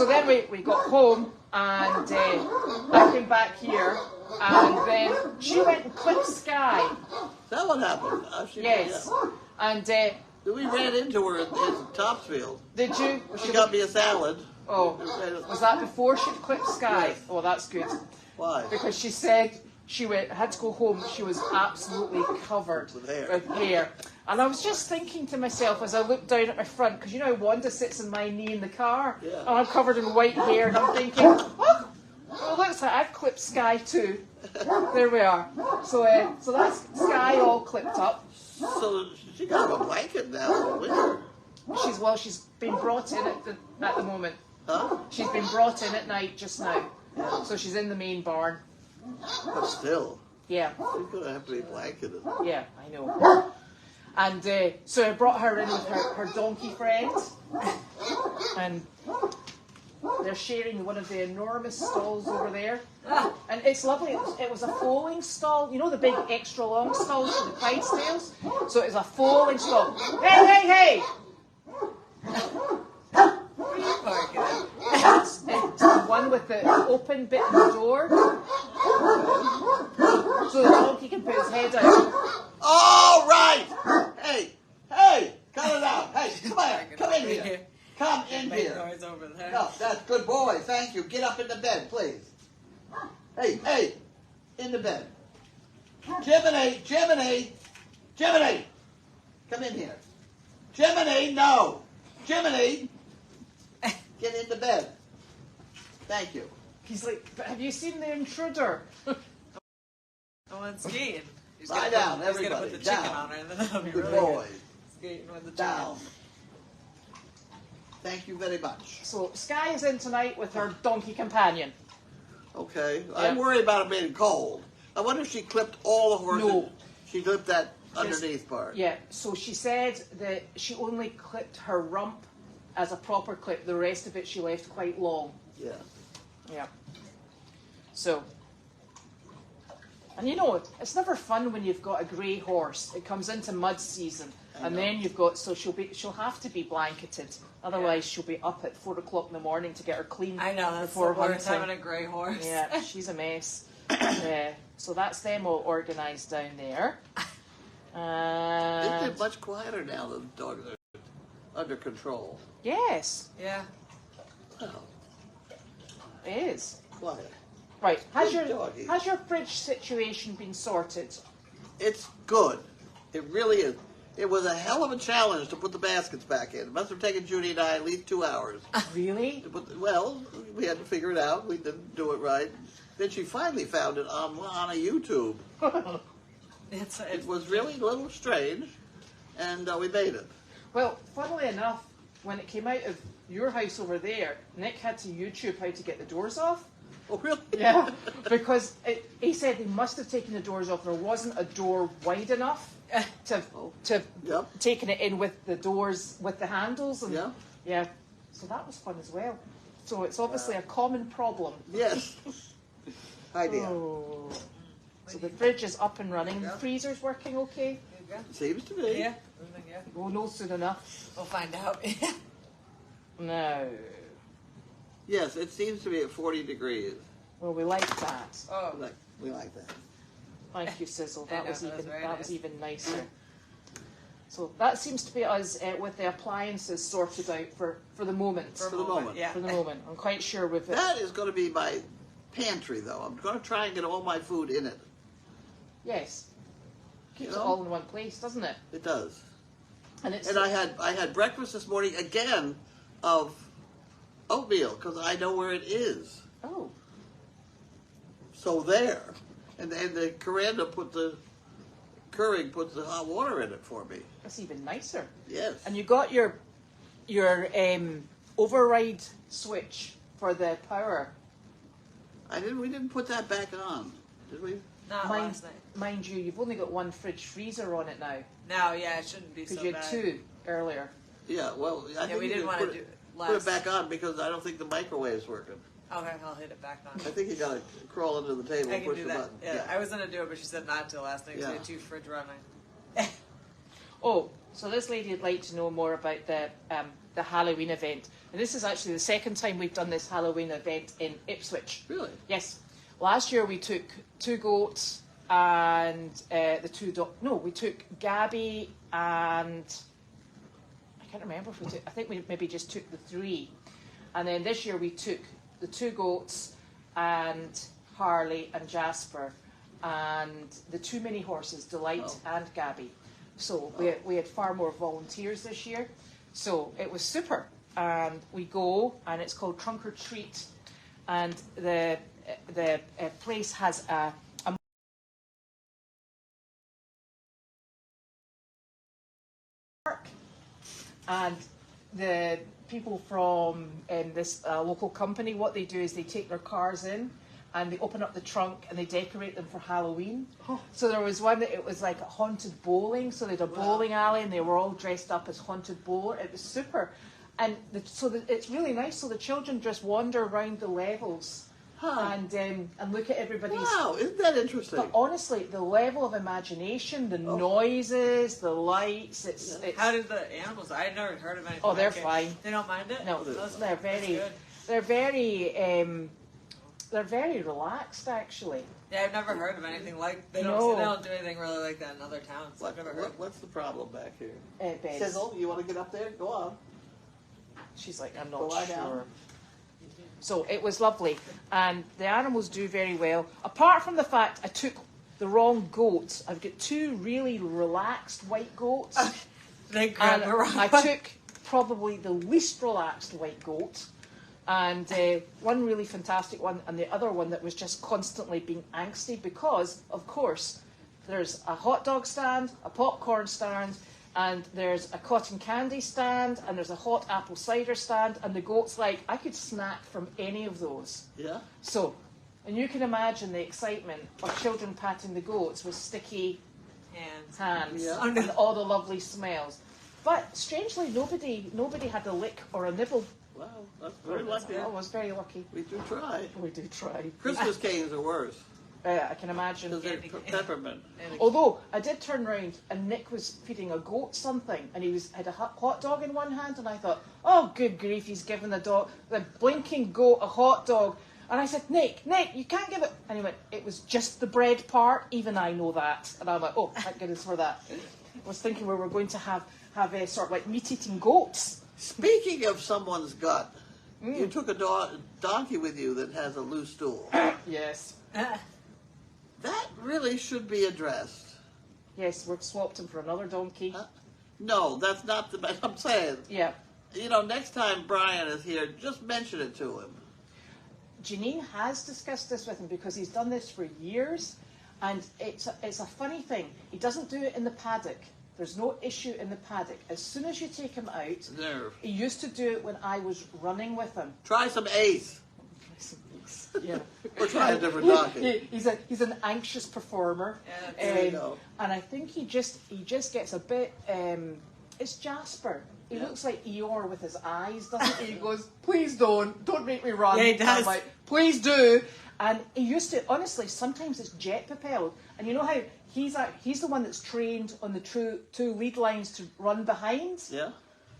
then we got home and I came back here and then she went and clipped Sky. Is that what happened? Yes. Yeah. And We ran into her in Topsfield. did you? She got me a salad. Oh, was that before she clipped Sky? Yes. Oh, that's good. Why? Because she said she had to go home. She was absolutely covered With hair. with hair. And I was just thinking to myself as I looked down at my front, because you know how Wanda sits in my knee in the car, Yeah. and I'm covered in white hair, and I'm thinking, oh, well, it looks like I've clipped Sky too. There we are. So that's Sky all clipped up. So she got a blanket now. Winter. She's been brought in at the moment. Huh? She's been brought in at night just now. Yeah. So she's in the main barn. But still, Yeah. she's gonna have to be blanketed. Yeah, I know. And so I brought her in with her donkey friend, and they're sharing one of the enormous stalls over there. And it's lovely. It was a foaling stall. You know the big extra long stalls for the Clydesdales? So it's a foaling stall. Hey, hey, hey! It's the one with the open bit in the door. So the donkey can put his head out. All right. Hey, cut it out. Hey, come in here. Come in Make here. noise over there. No, that's good boy. Thank you. Get up in the bed, please. Hey, in the bed. Jiminy. Come in here. Jiminy, no. Jiminy, get in the bed. Thank you. He's like, but have you seen The Intruder? No one's skiing. He's Lie gonna down, put, he's gonna everybody. put the chicken Down. on her, and then that'll be Good really boy. good. Skating with the Down. chicken. Thank you very much. So Sky is in tonight with her donkey companion. Okay. Yeah. I'm worried about it being cold. I wonder if she clipped all the horses. No. She clipped that underneath part. Yeah, so she said that she only clipped her rump as a proper clip. The rest of it she left quite long. Yeah. Yeah. So, and you know, it's never fun when you've got a grey horse. It comes into mud season, and know. then you've got, so she'll have to be blanketed. Otherwise, she'll be up at 4 o'clock in the morning to get her clean. I know, that's before the worst hunting. having a grey horse. Yeah, she's a mess. Yeah, so that's them all organised down there. Isn't it much quieter now that the dogs are under control? Yes, Yeah. Well, it is. quiet. Right, has Good your doggy. fridge situation been sorted? It's good. It really is. It was a hell of a challenge to put the baskets back in. It must have taken Judy and I at least 2 hours. Really? To put well, we had to figure it out. We didn't do it right. Then she finally found it on a YouTube. It was really a little strange, and we made it. Well, funnily enough, when it came out of your house over there, Nick had to YouTube how to get the doors off. Oh, really? Yeah, because he said they must have taken the doors off. There wasn't a door wide enough to Yep. taking it in with the doors with the handles. And, Yeah. Yeah. So that was fun as well. So it's obviously a common problem. Yes. Idea. Oh. So the fridge is up and running. The Yeah. freezer's working okay. There you go. Seems to be. Yeah. We'll know soon enough. We'll find out. No. Yes, it seems to be at 40 degrees. Well, we like that. Oh, We like that. Thank you, Sizzle. I That know, was that was even very that was nice. even nicer. So that seems to be us with the appliances sorted out for the moment. For the moment. Yeah. For the moment. I'm quite sure with it. That is going to be my pantry, though. I'm going to try and get all my food in it. Yes. Keeps You it know? all in one place, doesn't it? It does. And it's And I had breakfast this morning again of oatmeal because I know where it is. oh, So there, and the Keurig puts the hot water in it for me. that's even nicer. Yes. And you got your override switch for the power. We didn't put that back on, did we? Not last night. Mind you, you've only got one fridge freezer on it now No, yeah, it shouldn't be because so you had bad. two earlier. Yeah. Well, I think we you didn't can want to put do it, it put it last. back on because I don't think the microwave's working. Okay, I'll hit it back on. I think you got to crawl under the table I and can push do the that. button. Yeah, I was gonna do it, but she said not till last night. So we Yeah. had two fridge running. Oh, so this lady would like to know more about the Halloween event. And this is actually the second time we've done this Halloween event in Ipswich. Really? Yes. Last year we took 2 goats and we took Gabby and I can't remember if we took, I think we maybe just took the 3. And then this year we took the 2 goats and Harley and Jasper and the 2 mini horses, Delight and Gabby. So we had far more volunteers this year. So it was super. And we go, and it's called Trunk or Treat. And the place has a park. And the people from this local company, what they do is they take their cars in and they open up the trunk and they decorate them for Halloween. Oh. So there was one that it was like a haunted bowling. So they had a bowling alley and they were all dressed up as haunted bowler. It was super. And it's really nice. So the children just wander around the levels and look at everybody's. Wow, isn't that interesting? But honestly, the level of imagination, the noises, the lights, it's How did the animals? I had never heard of anything. Oh, they're like it. fine. They don't mind it. no, That's they're very, good. they're very relaxed actually. Yeah, I've never heard of anything like. They No. don't do anything really like that in other towns. I've never heard. What's the problem back here? Bez. Sizzle, you want to get up there? Go on. She's like, I'm Go not lie sure. down. So it was lovely, and the animals do very well. Apart from the fact I took the wrong goat. I've got 2 really relaxed white goats, They and grabbed the wrong I one. took probably the least relaxed white goat, and one really fantastic one, and the other one that was just constantly being angsty because, of course, there's a hot dog stand, a popcorn stand, and there's a cotton candy stand, and there's a hot apple cider stand, and the goat's like, I could snack from any of those. Yeah? So, and you can imagine the excitement of children patting the goats with sticky hands Yeah. and all the lovely smells. But strangely, nobody had a lick or a nibble. Wow, that's very lucky. I was very lucky. We do try. We do try. Christmas canes are worse I can imagine. because they're peppermint. Although I did turn round and Nick was feeding a goat something, and he had a hot dog in one hand, and I thought, oh good grief, he's giving the blinking goat a hot dog. And I said, Nick, you can't give it. And he went, it was just the bread part. Even I know that. And I'm like, oh, thank goodness for that. I was thinking we were going to have a sort of like meat-eating goats. Speaking of someone's gut, you took a donkey with you that has a loose stool. Yes. That really should be addressed. Yes, we've swapped him for another donkey. No, that's not the. I'm saying, Yeah. next time Brian is here, just mention it to him. Janine has discussed this with him because he's done this for years, and it's a funny thing. He doesn't do it in the paddock. There's no issue in the paddock. As soon as you take him out, Nerve. he used to do it when I was running with him. Try some Ace. Yeah. Or try a different donkey. He's an anxious performer, Yeah, there you go. and I think he just gets a bit. It's Jasper. He Yeah. looks like Eeyore with his eyes, doesn't he? He goes, "Please don't make me run." Yeah, he And does. I'm like, "Please do." And he used to, honestly, sometimes it's jet propelled, and you know how he's the one that's trained on the two lead lines to run behind. Yeah?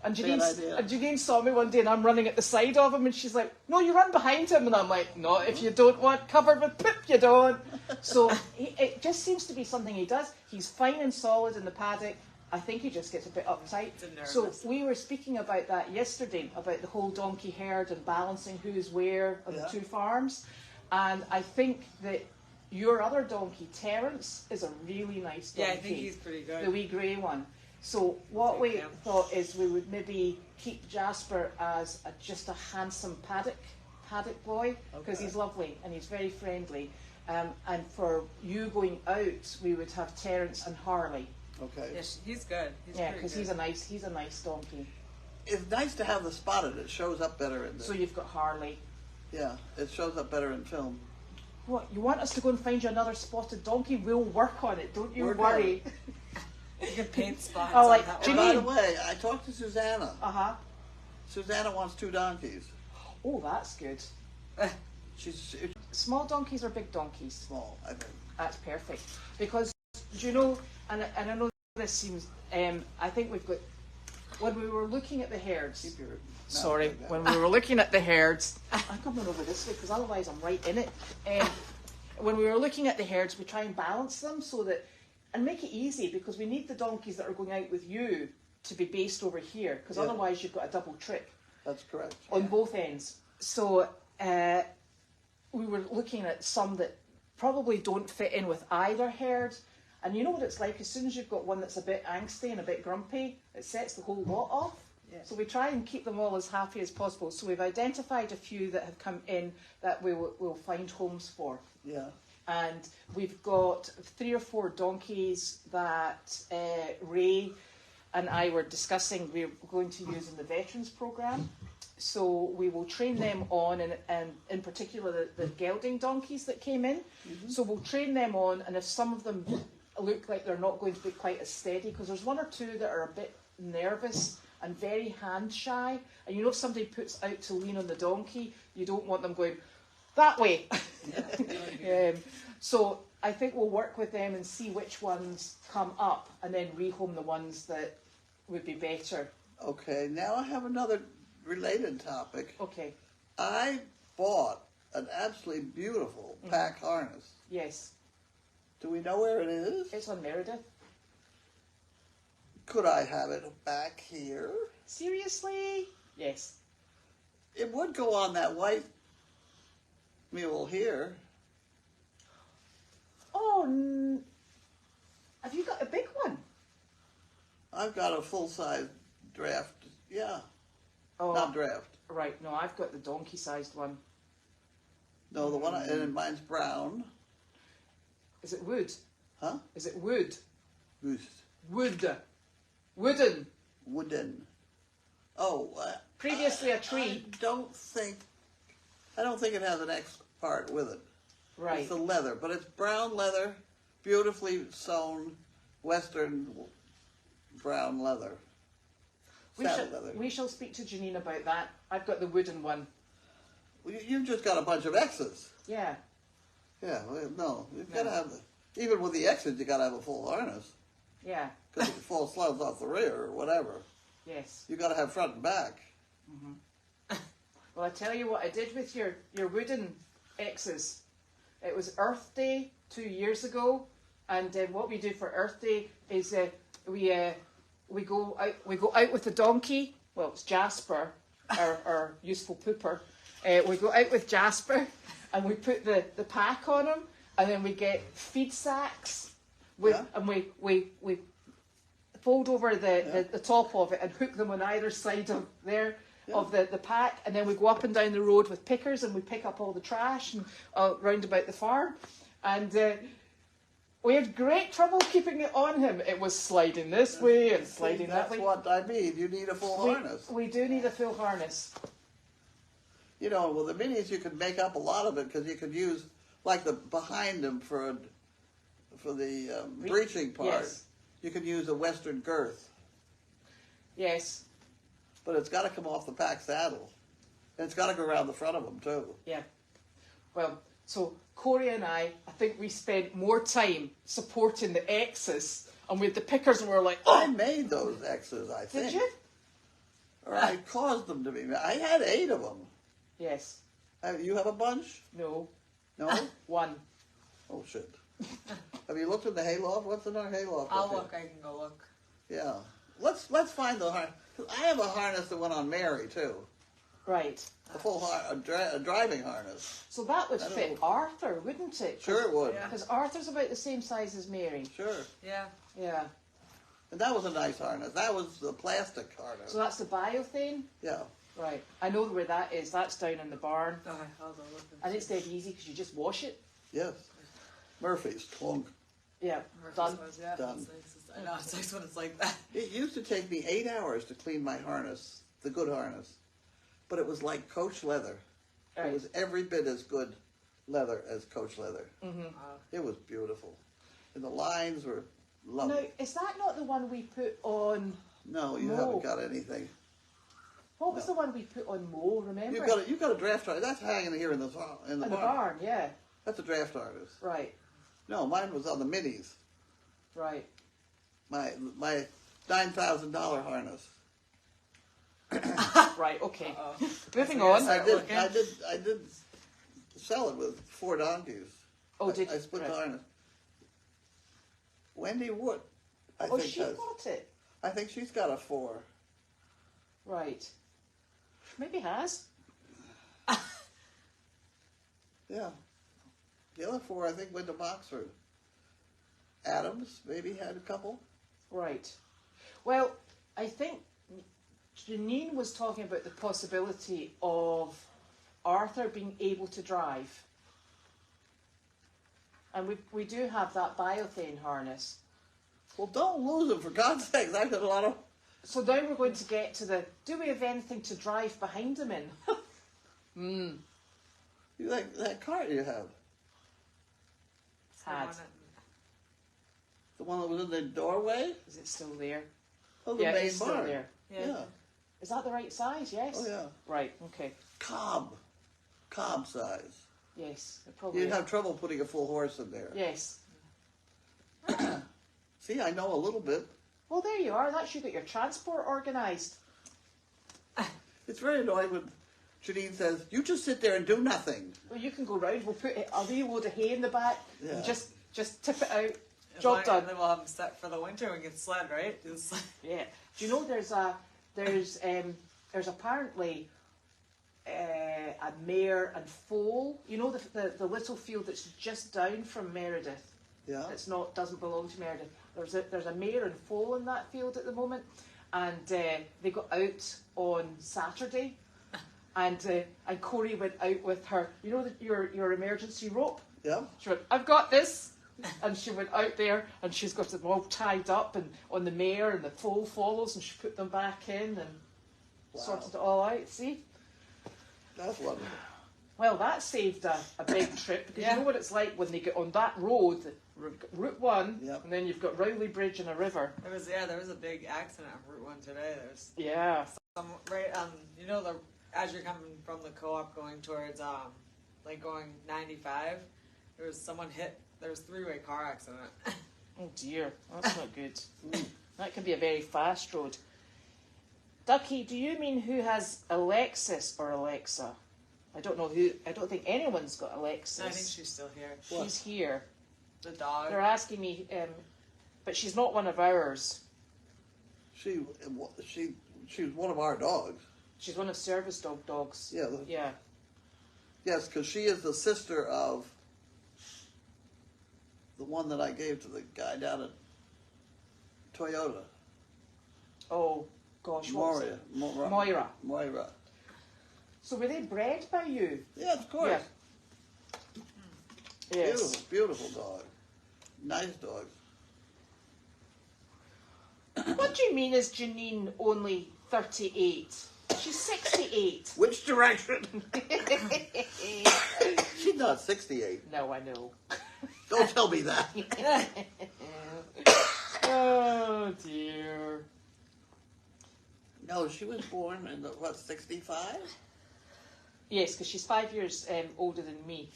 And Bad Janine, idea. Janine saw me one day and I'm running at the side of him and she's like, no, you run behind him. And I'm like, no, if you don't want covered with poop, you don't. So it just seems to be something he does. He's fine and solid in the paddock I think he just gets a bit uptight. It's So nervous. we were speaking about that yesterday, about the whole donkey herd and balancing who's where on the Yeah. 2 farms. And I think that your other donkey, Terence, is a really nice donkey. Yeah, I think he's pretty good. The wee grey one. So what we him. thought is we would maybe keep Jasper as just a handsome paddock boy, because Okay. he's lovely and he's very friendly. And for you going out, we would have Terence and Harley. Okay. Yeah, he's good. He's Yeah, pretty because good. he's a nice donkey. It's nice to have the spotted. It shows up better in the. So you've got Harley. Yeah, it shows up better in film. What, you want us to go and find you another spotted donkey? We'll work on it. Don't you Work worry. You can paint spots. Oh, on like, that And one. by the Janine. way, I talked to Susanna. Uh-huh. Susanna wants 2 donkeys. Oh, that's good. She's Small donkeys or big donkeys? small, I think. That's perfect. Because, do you know, and I know this seems, I think we've got, when we were looking at the herds, Keep your mouth sorry, like that. when we were looking at the herds, I'm coming over this way because otherwise I'm right in it. When we were looking at the herds, we try and balance them so that, and make it easy, because we need the donkeys that are going out with you to be based over here, because Yeah. otherwise you've got a double trip That's correct. on both ends. So we were looking at some that probably don't fit in with either herd. And you know what it's like, as soon as you've got one that's a bit angsty and a bit grumpy, it sets the whole lot off. Yeah. So we try and keep them all as happy as possible. So we've identified a few that have come in that we'll find homes for. Yeah. And we've got 3 or 4 donkeys that Ray and I were discussing we're going to use in the Veterans Programme. So we will train them on, and in particular the gelding donkeys that came in. So we'll train them on, and if some of them look like they're not going to be quite as steady, because there's 1 or 2 that are a bit nervous and very hand shy. And you know, if somebody puts out to lean on the donkey, you don't want them going that way. So I think we'll work with them and see which ones come up, and then rehome the ones that would be better. Okay, now I have another related topic. Okay. I bought an absolutely beautiful pack harness. Yes. Do we know where it is? It's on Meredith. Could I have it back here? Seriously? Yes. It would go on that white mule here. Oh, have you got a big one? I've got a full-size draft. Yeah, Oh, not draft. right. No, I've got the donkey-sized one. No, the one, and mine's brown. Is it wood? Huh? Is it wood? Goose. Wood. Wooden. Wooden. Oh. Previously a tree. I don't think it has an X part with it. Right. It's the leather, but it's brown leather, beautifully sewn, Western brown leather. Saddle leather. We shall speak to Janine about that. I've got the wooden one. Well, you've just got a bunch of X's. Yeah. Yeah, well, no, you've No. got to have even with the X's, you got to have a full harness Yeah. because if it falls slopes off the rear or whatever, Yes. you got to have front and back. Well, I tell you what I did with your wooden X's. It was Earth Day 2 years ago, and what we do for Earth Day is we go out with the donkey. Well, it's Jasper, our useful pooper. We go out with Jasper, and we put the pack on him, and then we get feed sacks, and we fold over the top of it and hook them on either side of there. Of the pack, and then we go up and down the road with pickers, and we pick up all the trash and round about the farm, and we had great trouble keeping it on him. It was sliding this way and sliding that way. That's what I mean. You need a full harness. We do need a full harness. You know, well, the minis you could make up a lot of it because you could use like the behind them for the breeching part. Yes. You could use a Western girth. Yes. But it's got to come off the pack saddle. And it's got to go around the front of them, too. Yeah. Well, so Corey and I think we spent more time supporting the X's, and with the pickers, and we were like, I made those X's, I think. did you? Or I caused them to be made. I had 8 of them. Yes. You have a bunch? No. No? One. Oh, shit. Have you looked in the hayloft? What's in our hayloft? I'll up here? look. I can go look. Yeah. Let's find the harness. I have a harness that went on Mary too. Right. A full a driving harness. So that would I don't fit know. Arthur, wouldn't it? Sure it would. Yeah. Because Arthur's about the same size as Mary. Sure. Yeah. Yeah. And that was a nice harness. That was the plastic harness. So that's the biothane? Yeah. Right. I know where that is. That's down in the barn. Oh, hold on, look. And it's dead easy because you just wash it. Yes. Murphy's clunk. Yeah. Done. Yeah, Done. it's nice. I know, it's nice when it's like that. It used to take me 8 hours to clean my harness, the good harness. But it was like Coach leather. Right. It was every bit as good leather as Coach leather. Mm-hmm. It was beautiful. And the lines were Now, lovely. is that not the one we put on... No, you Mo. haven't got anything. What was the one we put on Mo, remember? You've got a draft harness. That's hanging here in the in the barn. barn, yeah. That's a draft harness. Right, No, mine was on the minis. right. My $9,000 harness. Right, okay. Uh-oh. Moving I on. guess I did sell it with 4 donkeys. Oh, did I split the right. harness. Wendy Wood, I Oh, think she does. got it. I think she's got a 4. Right. Maybe has. Yeah. The other 4 I think went to Boxford. Adams maybe had a couple. Right. Well, I think Janine was talking about the possibility of Arthur being able to drive. And we do have that biothane harness. Well, don't lose him, for God's sake. I've got a lot of... So now we're going to get to the, do we have anything to drive behind him in? You like that cart you have? Had. The one that was in the doorway? Is it still there? Oh, the Yeah, main it's still barn. there. Yeah. Is that the right size? Yes. Oh, yeah. Right, okay. Cob size. Yes, it probably You'd is. have trouble putting a full horse in there. Yes. See, I know a little bit. Well, there you are. That's you got your transport organised. It's very annoying when Janine says, you just sit there and do nothing. Well, you can go round. We'll put a wee load of hay in the back Yeah. and just tip it out. Job done. And then we'll have them set for the winter and get sled, right? Do the sled. Yeah. Do you know there's apparently a mare and foal. You know the little field that's just down from Meredith. Yeah. It's not doesn't belong to Meredith. There's a mare and foal in that field at the moment, and they got out on Saturday, and Corey went out with her. You know your emergency rope. Yeah. She went, I've got this, and she went out there, and she's got them all tied up, and on the mare, and the foal follows, and she put them back in, and sorted it all out. See. That's wonderful. Well, that saved a big trip because Yeah. you know what it's like when they get on that road, Route 1, Yep. and then you've got Rowley Bridge and a river. There was a big accident on Route 1 today. There's Yeah. some right you know as you're coming from the co-op going towards like going 95, there was 3-way car accident. Oh dear, that's not good. That could be a very fast road. Ducky, do you mean who has Alexis or Alexa? I don't know who. I don't think anyone's got Alexis. I think she's still here. She's here. The dog. They're asking me, but she's not one of ours. She was one of our dogs. She's one of service dogs. Yeah. Yeah. Yes, because she is the sister of the one that I gave to the guy down at Toyota. Oh gosh, what was it? Moira. Moira. Moira. So were they bred by you? Yeah, of course. Yeah. Yes. Beautiful, beautiful dog. Nice dog. What do you mean is Janine only 38? She's 68. Which direction? She's not 68. No, I know. Don't tell me that. Oh dear. No, she was born in 65? Yes, because she's 5 years older than me.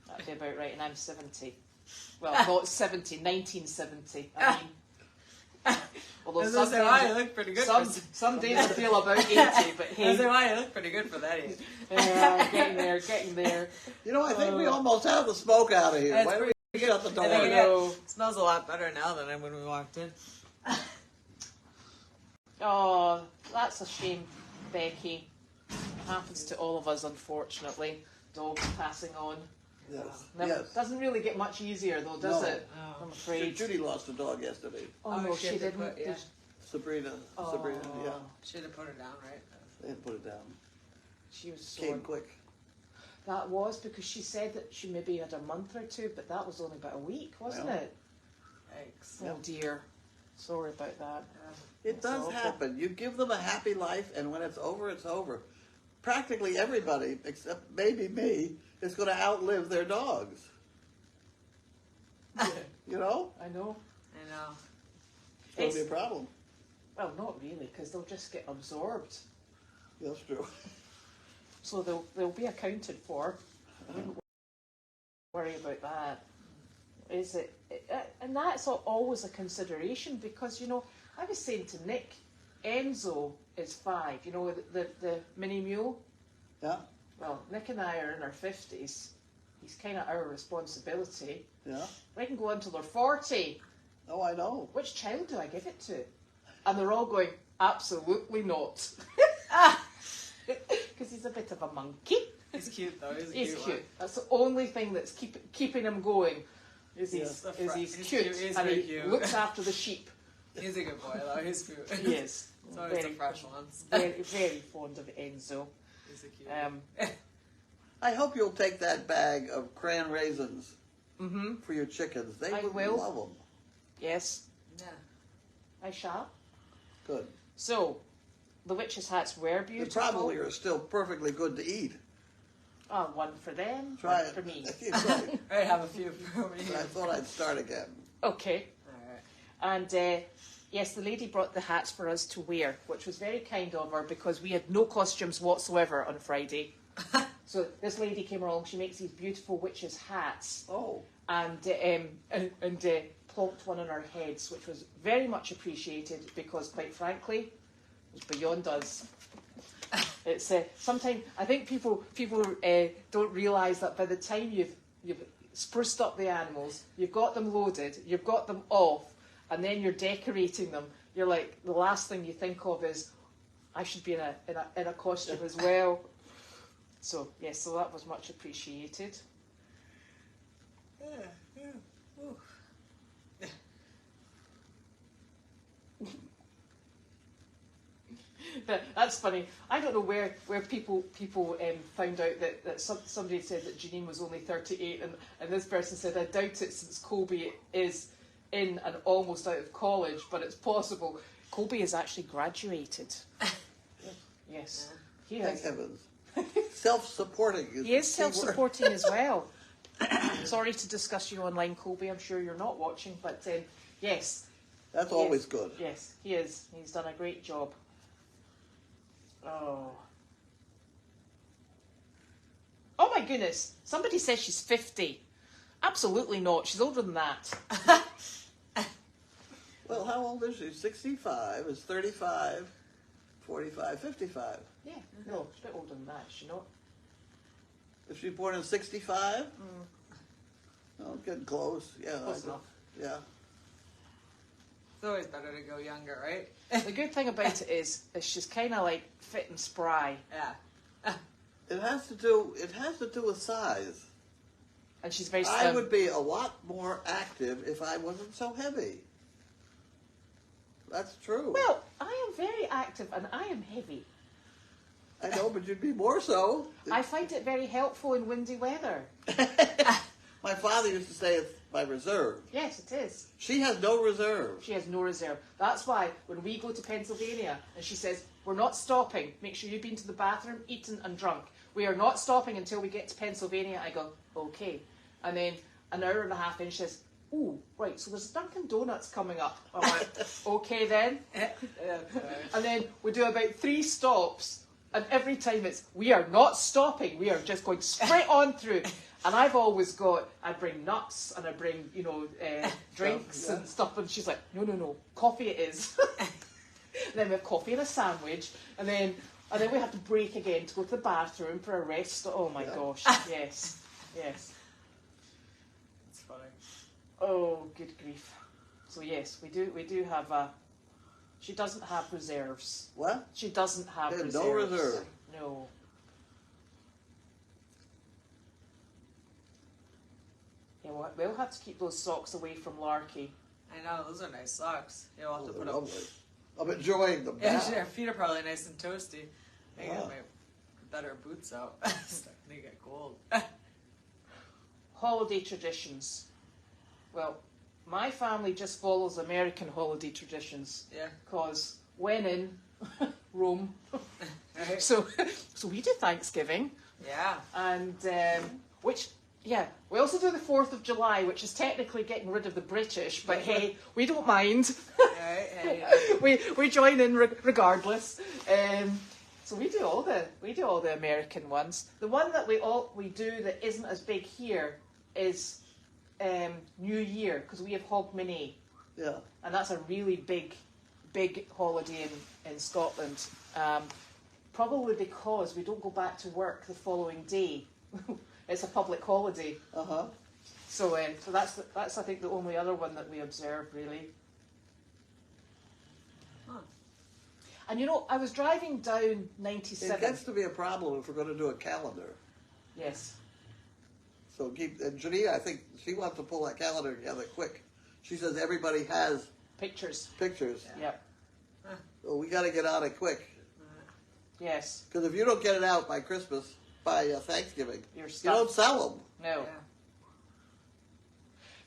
That'd be about right, and I'm 70. Well, not 70, 1970. I mean, although I say, wow, you look pretty good. some days I feel about 80, but I hey, say, wow, you look pretty good for that age. getting there. You know, I think we almost have the smoke out of here. That's Why don't we pretty shut the good. door? I think know. it smells a lot better now than when we walked in. Oh, that's a shame, Becky. It happens to all of us, unfortunately. Dogs passing on. Yes. Never, Yes. Doesn't really get much easier, though, does No. it? No. I'm afraid. Judy lost a dog yesterday. Oh, no, she had to didn't. put- yeah. Sabrina. Oh. Sabrina, yeah. Should have put her down, right? They had to put it down. She was so. Came quick. That was because she said that she maybe had a month or two, but that was only about a week, wasn't Well. it? Yikes. Oh dear. Sorry about that. It That's does awful. happen. You give them a happy life, and when it's over, it's over. Practically everybody, except maybe me, is going to outlive their dogs. You know? I know. I know. It's going to be a problem. Well, not really, because they'll just get absorbed. That's true. So they'll be accounted for. I wouldn't worry about that. Is it? And that's always a consideration because, you know, I was saying to Nick, Enzo is 5, you know, the mini mule. Yeah? Well, Nick and I are in our 50s. He's kind of our responsibility. Yeah? They can go until they're 40. Oh, I know. Which child do I give it to? And they're all going, absolutely not. Because he's a bit of a monkey. He's cute though. He's a He's cute. cute. That's the only thing that's keeping him going. Is he's, Yeah. is he's He's cute, cute. He's and very he cute. looks after the sheep. He's a good boy though. He's cute. He is. It's always the very, fresh ones. very fond of Enzo. He's a cute. I hope you'll take that bag of cran raisins Mm-hmm. for your chickens. They I would will. love them. Yes, Yeah. I shall. Good. So, the witches' hats were They beautiful. probably are still perfectly good to eat. One for them, Try one it. for me. That's right. I have a few for me. But I thought I'd start again. Okay. Alright. And yes, the lady brought the hats for us to wear, which was very kind of her because we had no costumes whatsoever on Friday. So this lady came along. She makes these beautiful witches' hats, Oh, and plonked one on our heads, which was very much appreciated because, quite frankly, it was beyond us. It's sometimes I think people don't realise that by the time you've spruced up the animals, you've got them loaded, you've got them off, and then you're decorating them. You're like, the last thing you think of is, I should be in a costume as well. So yes, so that was much appreciated. Yeah. Yeah. Ooh. That's funny. I don't know where people found out that somebody said that Janine was only 38, and this person said, I doubt it since Colby is in and almost out of college, but it's possible. Colby has actually graduated. Yes, he thank has. heavens. Self-supporting is He is the key word. self-supporting as well. Sorry to discuss you online, Colby. I'm sure you're not watching, but yes. That's he always is. good. Yes, he is. He's done a great job. Oh. Oh my goodness. Somebody says she's 50. Absolutely not. She's older than that. Well, how old is she? 65, is 35, 45, 55. Yeah, no, she's a bit older than that, is she not? If she's born in 65? Oh, getting close. Yeah. Close enough. Yeah. It's always better to go younger, right? The good thing about it is she's kind of like fit and spry. Yeah. It has to do with size. And she's very slim. I would be a lot more active if I wasn't so heavy. That's true. Well, I am very active and I am heavy. I know, but you'd be more so. I find it very helpful in windy weather. My father used to say it's my reserve. Yes, it is. She has no reserve. She has no reserve. That's why when we go to Pennsylvania and she says, we're not stopping, make sure you've been to the bathroom, eaten and drunk. We are not stopping until we get to Pennsylvania. I go, okay. And then an hour and a half in, she says, oh, right, so there's Dunkin' Donuts coming up. I'm like, okay then. And then we do about 3 stops, and every time it's, we are not stopping, we are just going straight on through. And I've always I bring nuts, and I bring, drinks Yeah. and stuff, and she's like, no, coffee it is. And then we have coffee and a sandwich, and then we have to break again to go to the bathroom for a rest. Oh my gosh, yes. It's funny. Oh, good grief. So yes, we do have a She doesn't have reserves. What? She doesn't have reserves. No reserve. No. Yeah, we'll have to keep those socks away from Larky. I know, those are nice socks. You'll have to They're put up. lovely. I'm enjoying them Yeah, now. her feet are probably nice and toasty. I Yeah. got my better boots out. They get cold. Holiday traditions. Well, my family just follows American holiday traditions. Yeah. Because when in Rome, Right? so we do Thanksgiving, Yeah. and we also do the 4th of July, which is technically getting rid of the British, but hey, we don't mind. Right? Hey, we join in regardless. So we do all the American ones. The one that we do that isn't as big here is New Year, because we have Hogmanay, Yeah. and that's a really big holiday in Scotland. Probably because we don't go back to work the following day. It's a public holiday. Uh-huh. So that's I think the only other one that we observe really. Huh. And you know, I was driving down It 97. gets to be a problem if we're going to do a calendar. Yes. So and Janita, I think she wants to pull that calendar together quick. She says everybody has Pictures. pictures. Yep. So we got to get on it quick. Yes. Because if you don't get it out by Christmas, by Thanksgiving, You're you stuck. don't sell them. No. Yeah.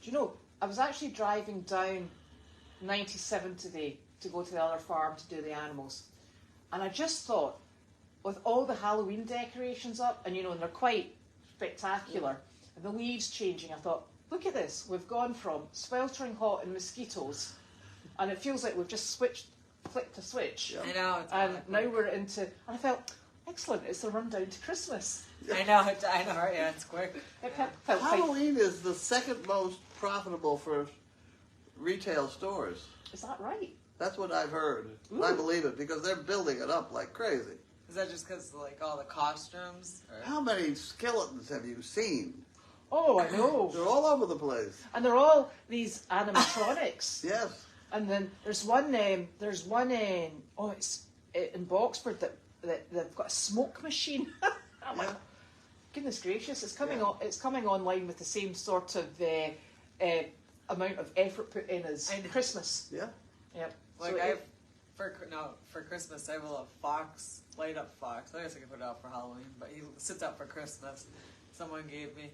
Do you know, I was actually driving down 97 today to go to the other farm to do the animals. And I just thought, with all the Halloween decorations up, and you know, and they're quite spectacular, and the leaves changing, I thought, look at this. We've gone from sweltering hot and mosquitoes, and it feels like we've just flicked a switch. Yeah. I know. It's And kinda now quick. we're into, and I felt, excellent, it's the rundown to Christmas. I know, right? Yeah, it's quick. It Yeah. felt quite, Halloween is the second most profitable for retail stores. is that right? That's what I've heard. And Ooh. I believe it because they're building it up like crazy. Is that just because like all the costumes? Or... How many skeletons have you seen? Oh, I know. They're all over the place. And they're all these animatronics. Yes. And then there's one in it's in Boxford that they've got a smoke machine. I'm like, Yeah. goodness gracious, it's coming Yeah. on. It's coming online with the same sort of amount of effort put in as I know. Christmas. Yeah. Yep. Like So for Christmas I have a little fox, light up fox. I guess I could put it out for Halloween, but he sits out for Christmas. Someone gave me.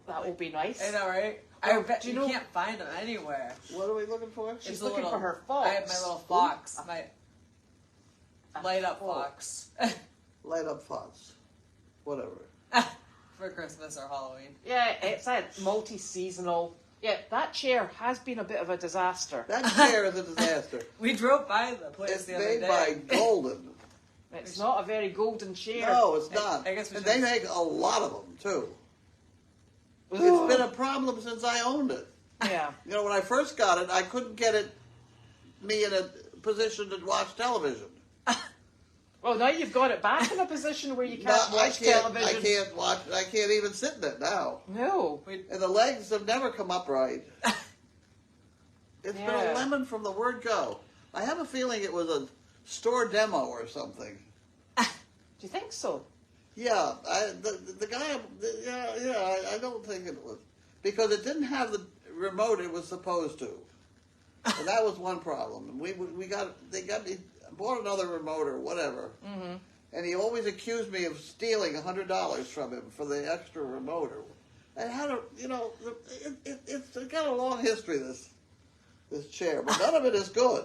that will be nice. I know, right? Well, I bet do you you know- can't find them anywhere. What are we looking for? She's It's a looking little- for her fox. I have my little fox, my A light up fox Light up fonts. Whatever. for Christmas or Halloween. Yeah, it's a multi-seasonal. Yeah, that chair has been a bit of a disaster. That chair is a disaster. We drove by the place It's the other made day. by Golden. It's not a very golden chair. No, it's not. I guess we and should- they make a lot of them too. Ugh. It's been a problem since I owned it. Yeah. You know, when I first got it, I couldn't get me in a position to watch television. Well, now you've got it back in a position where you can't I watch television. I can't watch. I can't even sit in it now. No. And the legs have never come upright. It's been Yeah. a lemon from the word go. I have a feeling it was a store demo or something. Do you think so? Yeah, the guy. I don't think it was because it didn't have the remote it was supposed to, and that was one problem. And they bought another remote or whatever, Mm-hmm. and he always accused me of stealing $100 from him for the extra remote. And had a it's got a long history this chair, but none of it is good.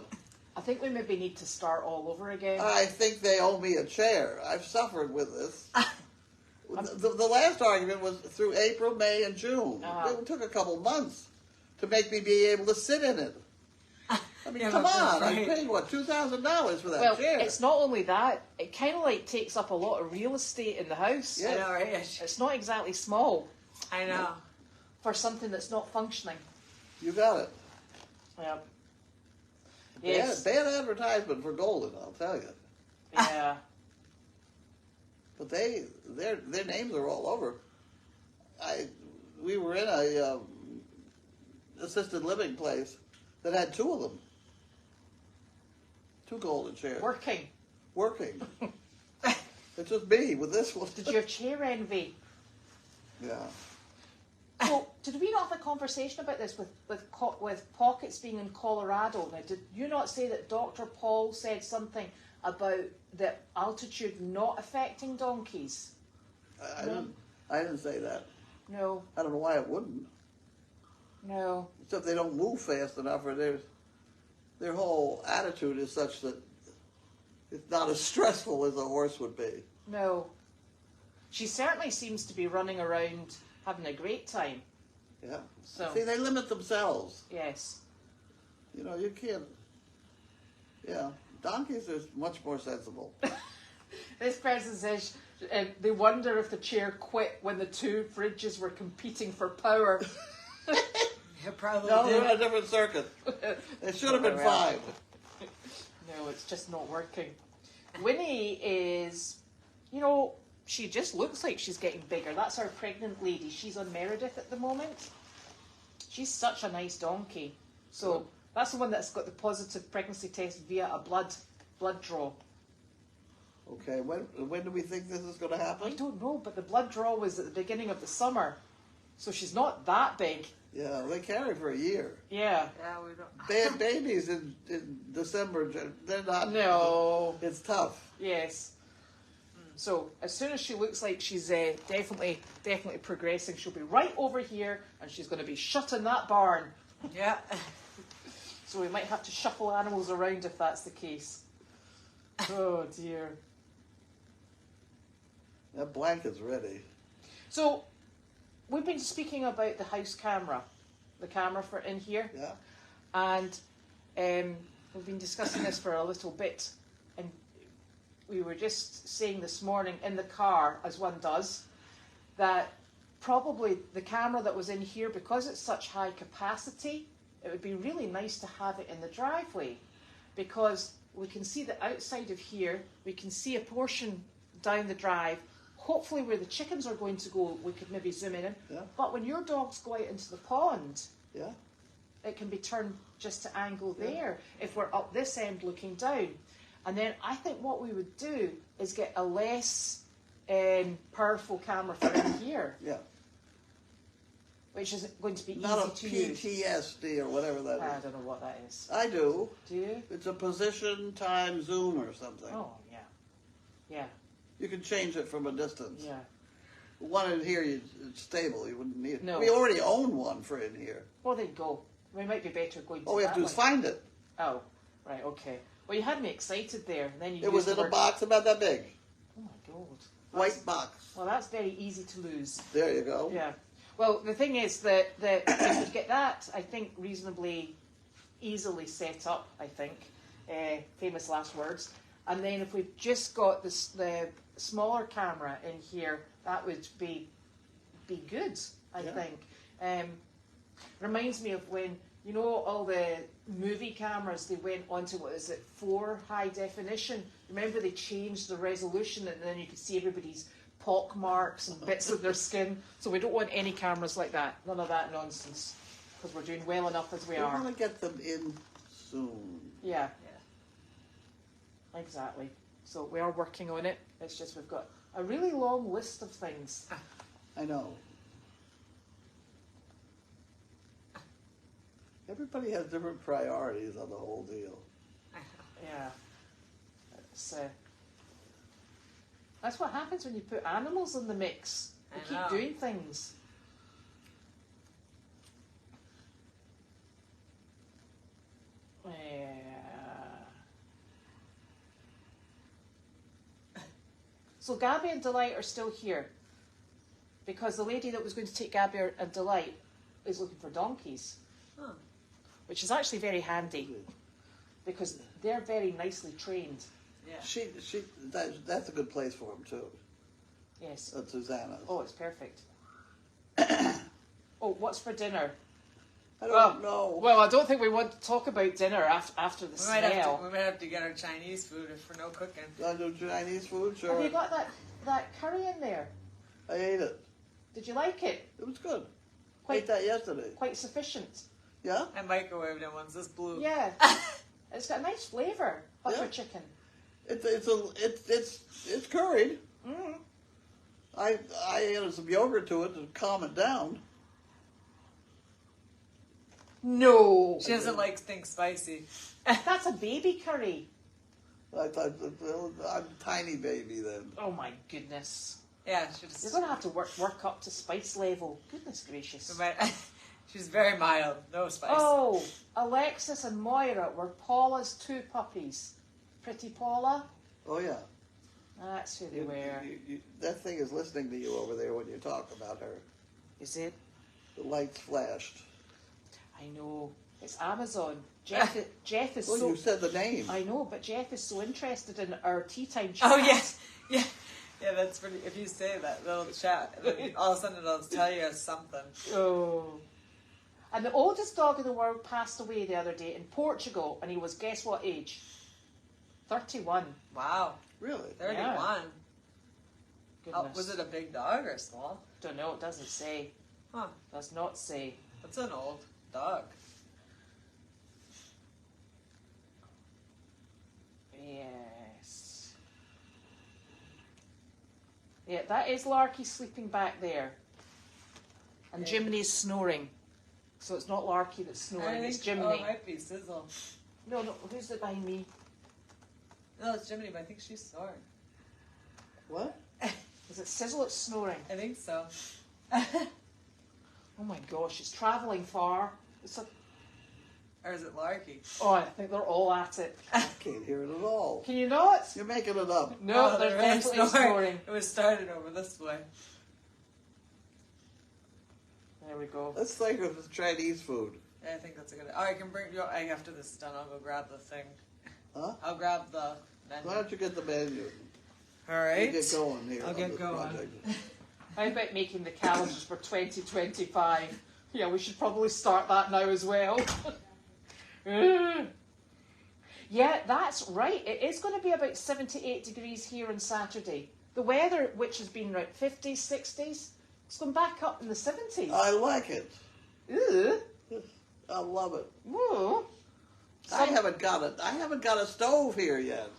I think we maybe need to start all over again. I think they owe me a chair. I've suffered with this. The last argument was through April, May, and June. Uh-huh. It took a couple months to make me be able to sit in it. I mean, Yeah, come but on! that's I right. paid what $2,000 for that Well, chair. it's not only that; it kind of like takes up a lot of real estate in the house. Yeah. I know, right? It's not exactly small I know. for something that's not functioning. You got it. Yeah. Yes. Bad advertisement for Golden, I'll tell you. Yeah. But their names are all over. We were in a assisted living place that had two of them. 2 golden chairs. Working. Working. It's just me with this one. Did you have chair envy? Yeah. So, did we not have a conversation about this with Pockets being in Colorado? Now, did you not say that Dr. Paul said something about the altitude not affecting donkeys? I didn't say that. No. I don't know why it wouldn't. No. Except they don't move fast enough, or their whole attitude is such that it's not as stressful as a horse would be. No. She certainly seems to be running around having a great time. Yeah. So. See, they limit themselves. Yes. You know, you can't. Yeah. Donkeys are much more sensible. This person says they wonder if the chair quit when the 2 fridges were competing for power. It probably No, did. they're on a different circuit. It should have been 5. No, it's just not working. Winnie is, you know, she just looks like she's getting bigger. That's our pregnant lady. She's on Meredith at the moment. She's such a nice donkey. So that's the one that's got the positive pregnancy test via a blood draw. Okay, when do we think this is going to I happen? don't know, but the blood draw was at the beginning of the summer. So she's not that big. Yeah, they carry for a year. Yeah. Yeah, we don't. Bad babies in December, they're not. No. It's tough. Yes. So as soon as she looks like she's definitely progressing, she'll be right over here, and she's going to be shut in that barn. Yeah. So we might have to shuffle animals around if that's the case. Oh dear. That blanket's ready. So we've been speaking about the house camera, the camera for in here, Yeah. and we've been discussing this for a little bit, and we were just saying this morning in the car, as one does, that probably the camera that was in here, because it's such high capacity, it would be really nice to have it in the driveway, because we can see the outside of here, we can see a portion down the drive, hopefully where the chickens are going to go, we could maybe zoom in. Yeah. But when your dogs go out into the pond, Yeah. it can be turned just to angle there if we're up this end looking down. And then I think what we would do is get a less powerful camera for in here, Yeah. which is going to be Not easy a to use. PTSD or whatever that I is. don't know what that is. I do. Do you? It's a position time zoom or something. Oh, yeah. Yeah, You can change it from a distance. yeah. One in here, it's stable. You wouldn't need it. No. We already own one for in here. Well, then go. We might be better going to All we have that to do is one. find it. Oh, right, okay. Well, you had me excited there. And then you It was used in the a word- box about that big. Oh, my God. White box. Well, that's very easy to lose. There you go. Yeah. Well, the thing is that we could get that, I think, reasonably easily set up, I think. Famous last words. And then if we've just got the smaller camera in here, that would be good, I Yeah. think. Reminds me of when, you know, all the movie cameras, they went onto, 4 high definition. Remember they changed the resolution and then you could see everybody's pock marks and bits of their skin. So we don't want any cameras like that. None of that nonsense. Because we're doing well enough as we We're are. going to get them in soon. Yeah. Exactly. So we are working on it. It's just we've got a really long list of things. I know. Everybody has different priorities on the whole deal. Yeah. That's what happens when you put animals in the mix. They I keep know. doing things. So Gabby and Delight are still here because the lady that was going to take Gabby and Delight is looking for donkeys, Huh. which is actually very handy because they're very nicely trained. Yeah. That's a good place for them too. Yes. At Susanna's. Oh, it's perfect. Oh, what's for dinner? I don't know. Well, I don't think we want to talk about dinner after the We might smell. have to get our Chinese food if we're no cooking. I do Chinese food, Have sure. you got that curry in there? I ate it. Did you like it? It was good. Quite- Ate that yesterday. Quite sufficient. Yeah? I microwaved it once. This blue. Yeah. It's got a nice flavour. Butter chicken. It's curried. Mm. I added some yogurt to it to calm it down. No. She doesn't like things spicy. That's a baby curry. I thought, well, I'm a tiny baby then. Oh my goodness. Yeah, she just. You're going to have to work up to spice level. Goodness gracious. She's very mild, no spice. Oh, Alexis and Moira were Paula's 2 puppies. Pretty Paula? Oh yeah. That's who they were. That thing is listening to you over there when you talk about her. Is it? The lights flashed. I know. It's Amazon. Jeff is Well, so... you said the name. I know, but Jeff is so interested in our TeaTime chat. Oh yes, yeah, yeah. That's pretty. If you say that, they'll chat. And then all of a sudden, it'll tell you something. Oh. And the oldest dog in the world passed away the other day in Portugal, and he was, guess what age? 31. Wow, Really? 31. Oh, Goodness. was it a big dog or small? Don't know, it doesn't say. Huh? Does not say. That's an old dog. Yes. Yeah, that is Larky sleeping back there. And Yeah. Jiminy's snoring. So it's not Larky that's snoring, it's Oh, it Jiminy. might be Sizzle. No, who's it behind me? No, it's Jiminy, but I think she's snoring. What? Is it Sizzle that's snoring? I think so. Oh my gosh, it's travelling far. Or is it Larky? Oh, I think they're all at it. I can't hear it at all. Can you not? You're making it up. No, Oh, they're really definitely snoring. It was started over this way. There we go. Let's think of the Chinese food. Yeah, I think that's a good. Oh, I can bring you. After this is done, I'll go grab the thing. Huh? I'll grab the menu. Why don't you get the menu? All right. You get going here. I'll on get this going. project. How about making the calendars for 2025? Yeah, we should probably start that now as well. Yeah, that's right. It is going to be about 78 degrees here on Saturday. The weather, which has been around 50s, 60s, it's gone back up in the 70s. I like it. Ooh. I love it. Ooh. I haven't got it. I haven't got a stove here yet.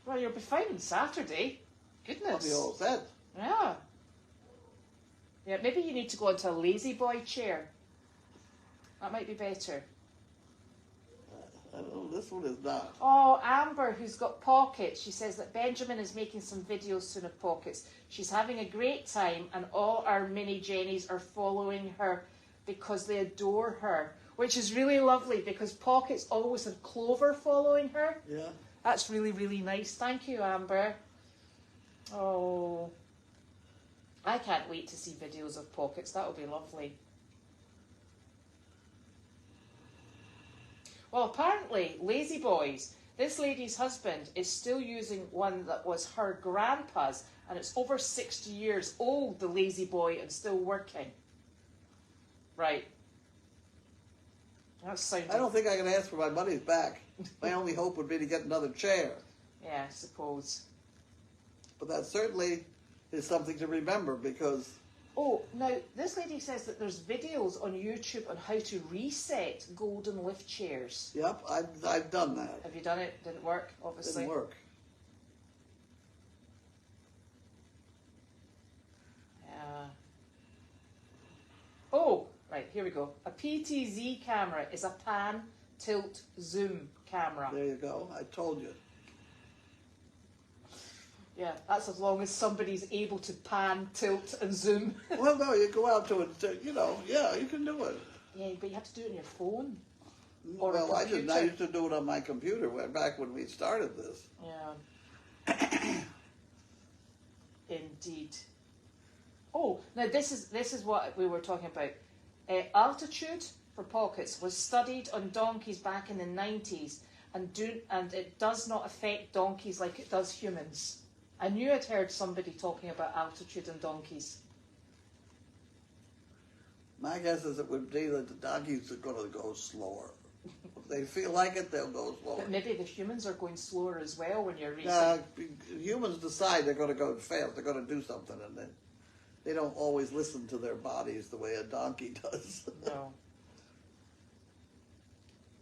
Well, you'll be fine on Saturday. I'll Goodness. be all set. Yeah. Yeah, maybe you need to go into a lazy boy chair. That might be better. I don't know, this one is not. Oh, Amber, who's got pockets, she says that Benjamin is making some videos soon of pockets. She's having a great time and all our mini Jennies are following her because they adore her, which is really lovely because Pockets always had Clover following her. Yeah. That's really, really nice. Thank you, Amber. Oh, I can't wait to see videos of Pockets. That would be lovely. Well, apparently, Lazy Boys, this lady's husband is still using one that was her grandpa's, and it's over 60 years old, the Lazy Boy, and still working. Right. That's sounding... I don't think I can ask for my money back. My only hope would be to get another chair. Yeah, I suppose. But that certainly is something to remember because... Oh, now, this lady says that there's videos on YouTube on how to reset golden lift chairs. Yep, I've done that. Have you done it? Didn't work, obviously. Didn't work. Oh, right, here we go. A PTZ camera is a pan, tilt, zoom camera. There you go. I told you. Yeah, that's as long as somebody's able to pan, tilt, and zoom. Well, no, you go out to it, yeah, you can do it. Yeah, but you have to do it on your phone. Or Well, a I didn't. I computer. used to do it on my computer back when we started this. Yeah. Indeed. Oh, now this is what we were talking about. Altitude for Pockets was studied on donkeys back in the 90s, and it does not affect donkeys like it does humans. I knew I'd heard somebody talking about altitude on donkeys. My guess is it would be that the donkeys are going to go slower. If they feel like it, they'll go slower. But maybe the humans are going slower as well when you're racing. Humans decide they're going to go fast. They're going to do something, and then they don't always listen to their bodies the way a donkey does. No.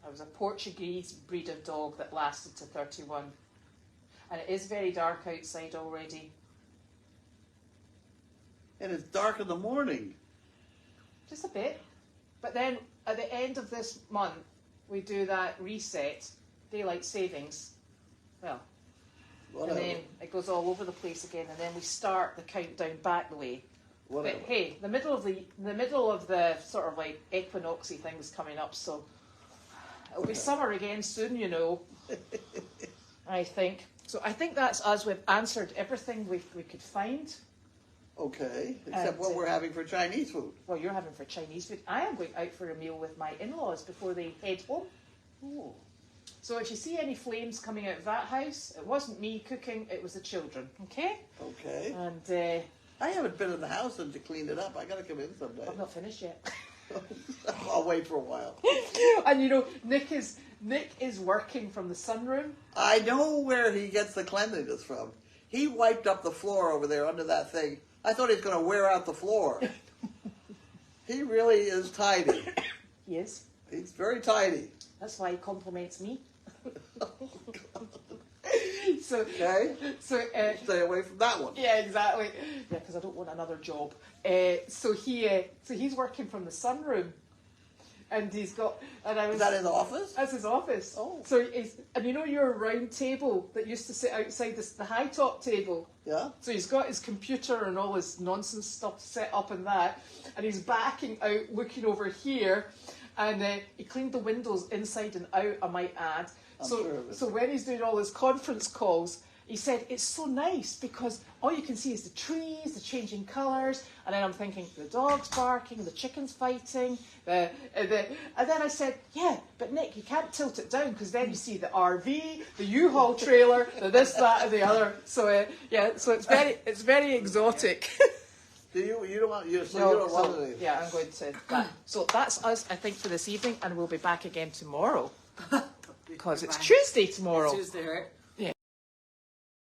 I was a Portuguese breed of dog that lasted to 31. And it is very dark outside already. And it's dark in the morning. Just a bit. But then at the end of this month, we do that reset, daylight savings. Well, Whatever. and then it goes all over the place again, and then we start the countdown back the way. Whatever. But hey, the middle of the sort of like equinoxy thing's coming up, so it'll be summer again soon, you know. I think. So I think that's us. We've answered everything we could find. Okay, except And, what we're having for Chinese food. Well, you're having for Chinese food. I am going out for a meal with my in-laws before they head home. Oh. So if you see any flames coming out of that house, it wasn't me cooking, it was the children. Okay? Okay. And I haven't been in the house since you cleaned it up. I gotta come in someday. I've not finished yet. I'll wait for a while. And you know, Nick is working from the sunroom. I know where he gets the cleanliness from. He wiped up the floor over there under that thing. I thought he was going to wear out the floor. He really is tidy. He is. He's very tidy. That's why he compliments me. So, Okay? so Stay away from that one. yeah, exactly. Yeah, because I don't want another job. So he's working from the sunroom, and he's got. And I was. Is that his office? That's his office. Oh. So and you know your round table that used to sit outside the high top table. Yeah? So he's got his computer and all his nonsense stuff set up in that, and he's backing out, looking over here, and he cleaned the windows inside and out, I might add. I'm sure of it. So when he's doing all his conference calls, he said it's so nice because all you can see is the trees, the changing colours, and then I'm thinking the dog's barking, the chicken's fighting, and then I said, yeah, but Nick, you can't tilt it down because then you see the RV, the U-Haul trailer, the this, that, and the other. So so it's very exotic. You don't want it. Yeah, I'm going to that. So that's us, I think, for this evening, and we'll be back again tomorrow because it's Tuesday tomorrow. Tuesday, right?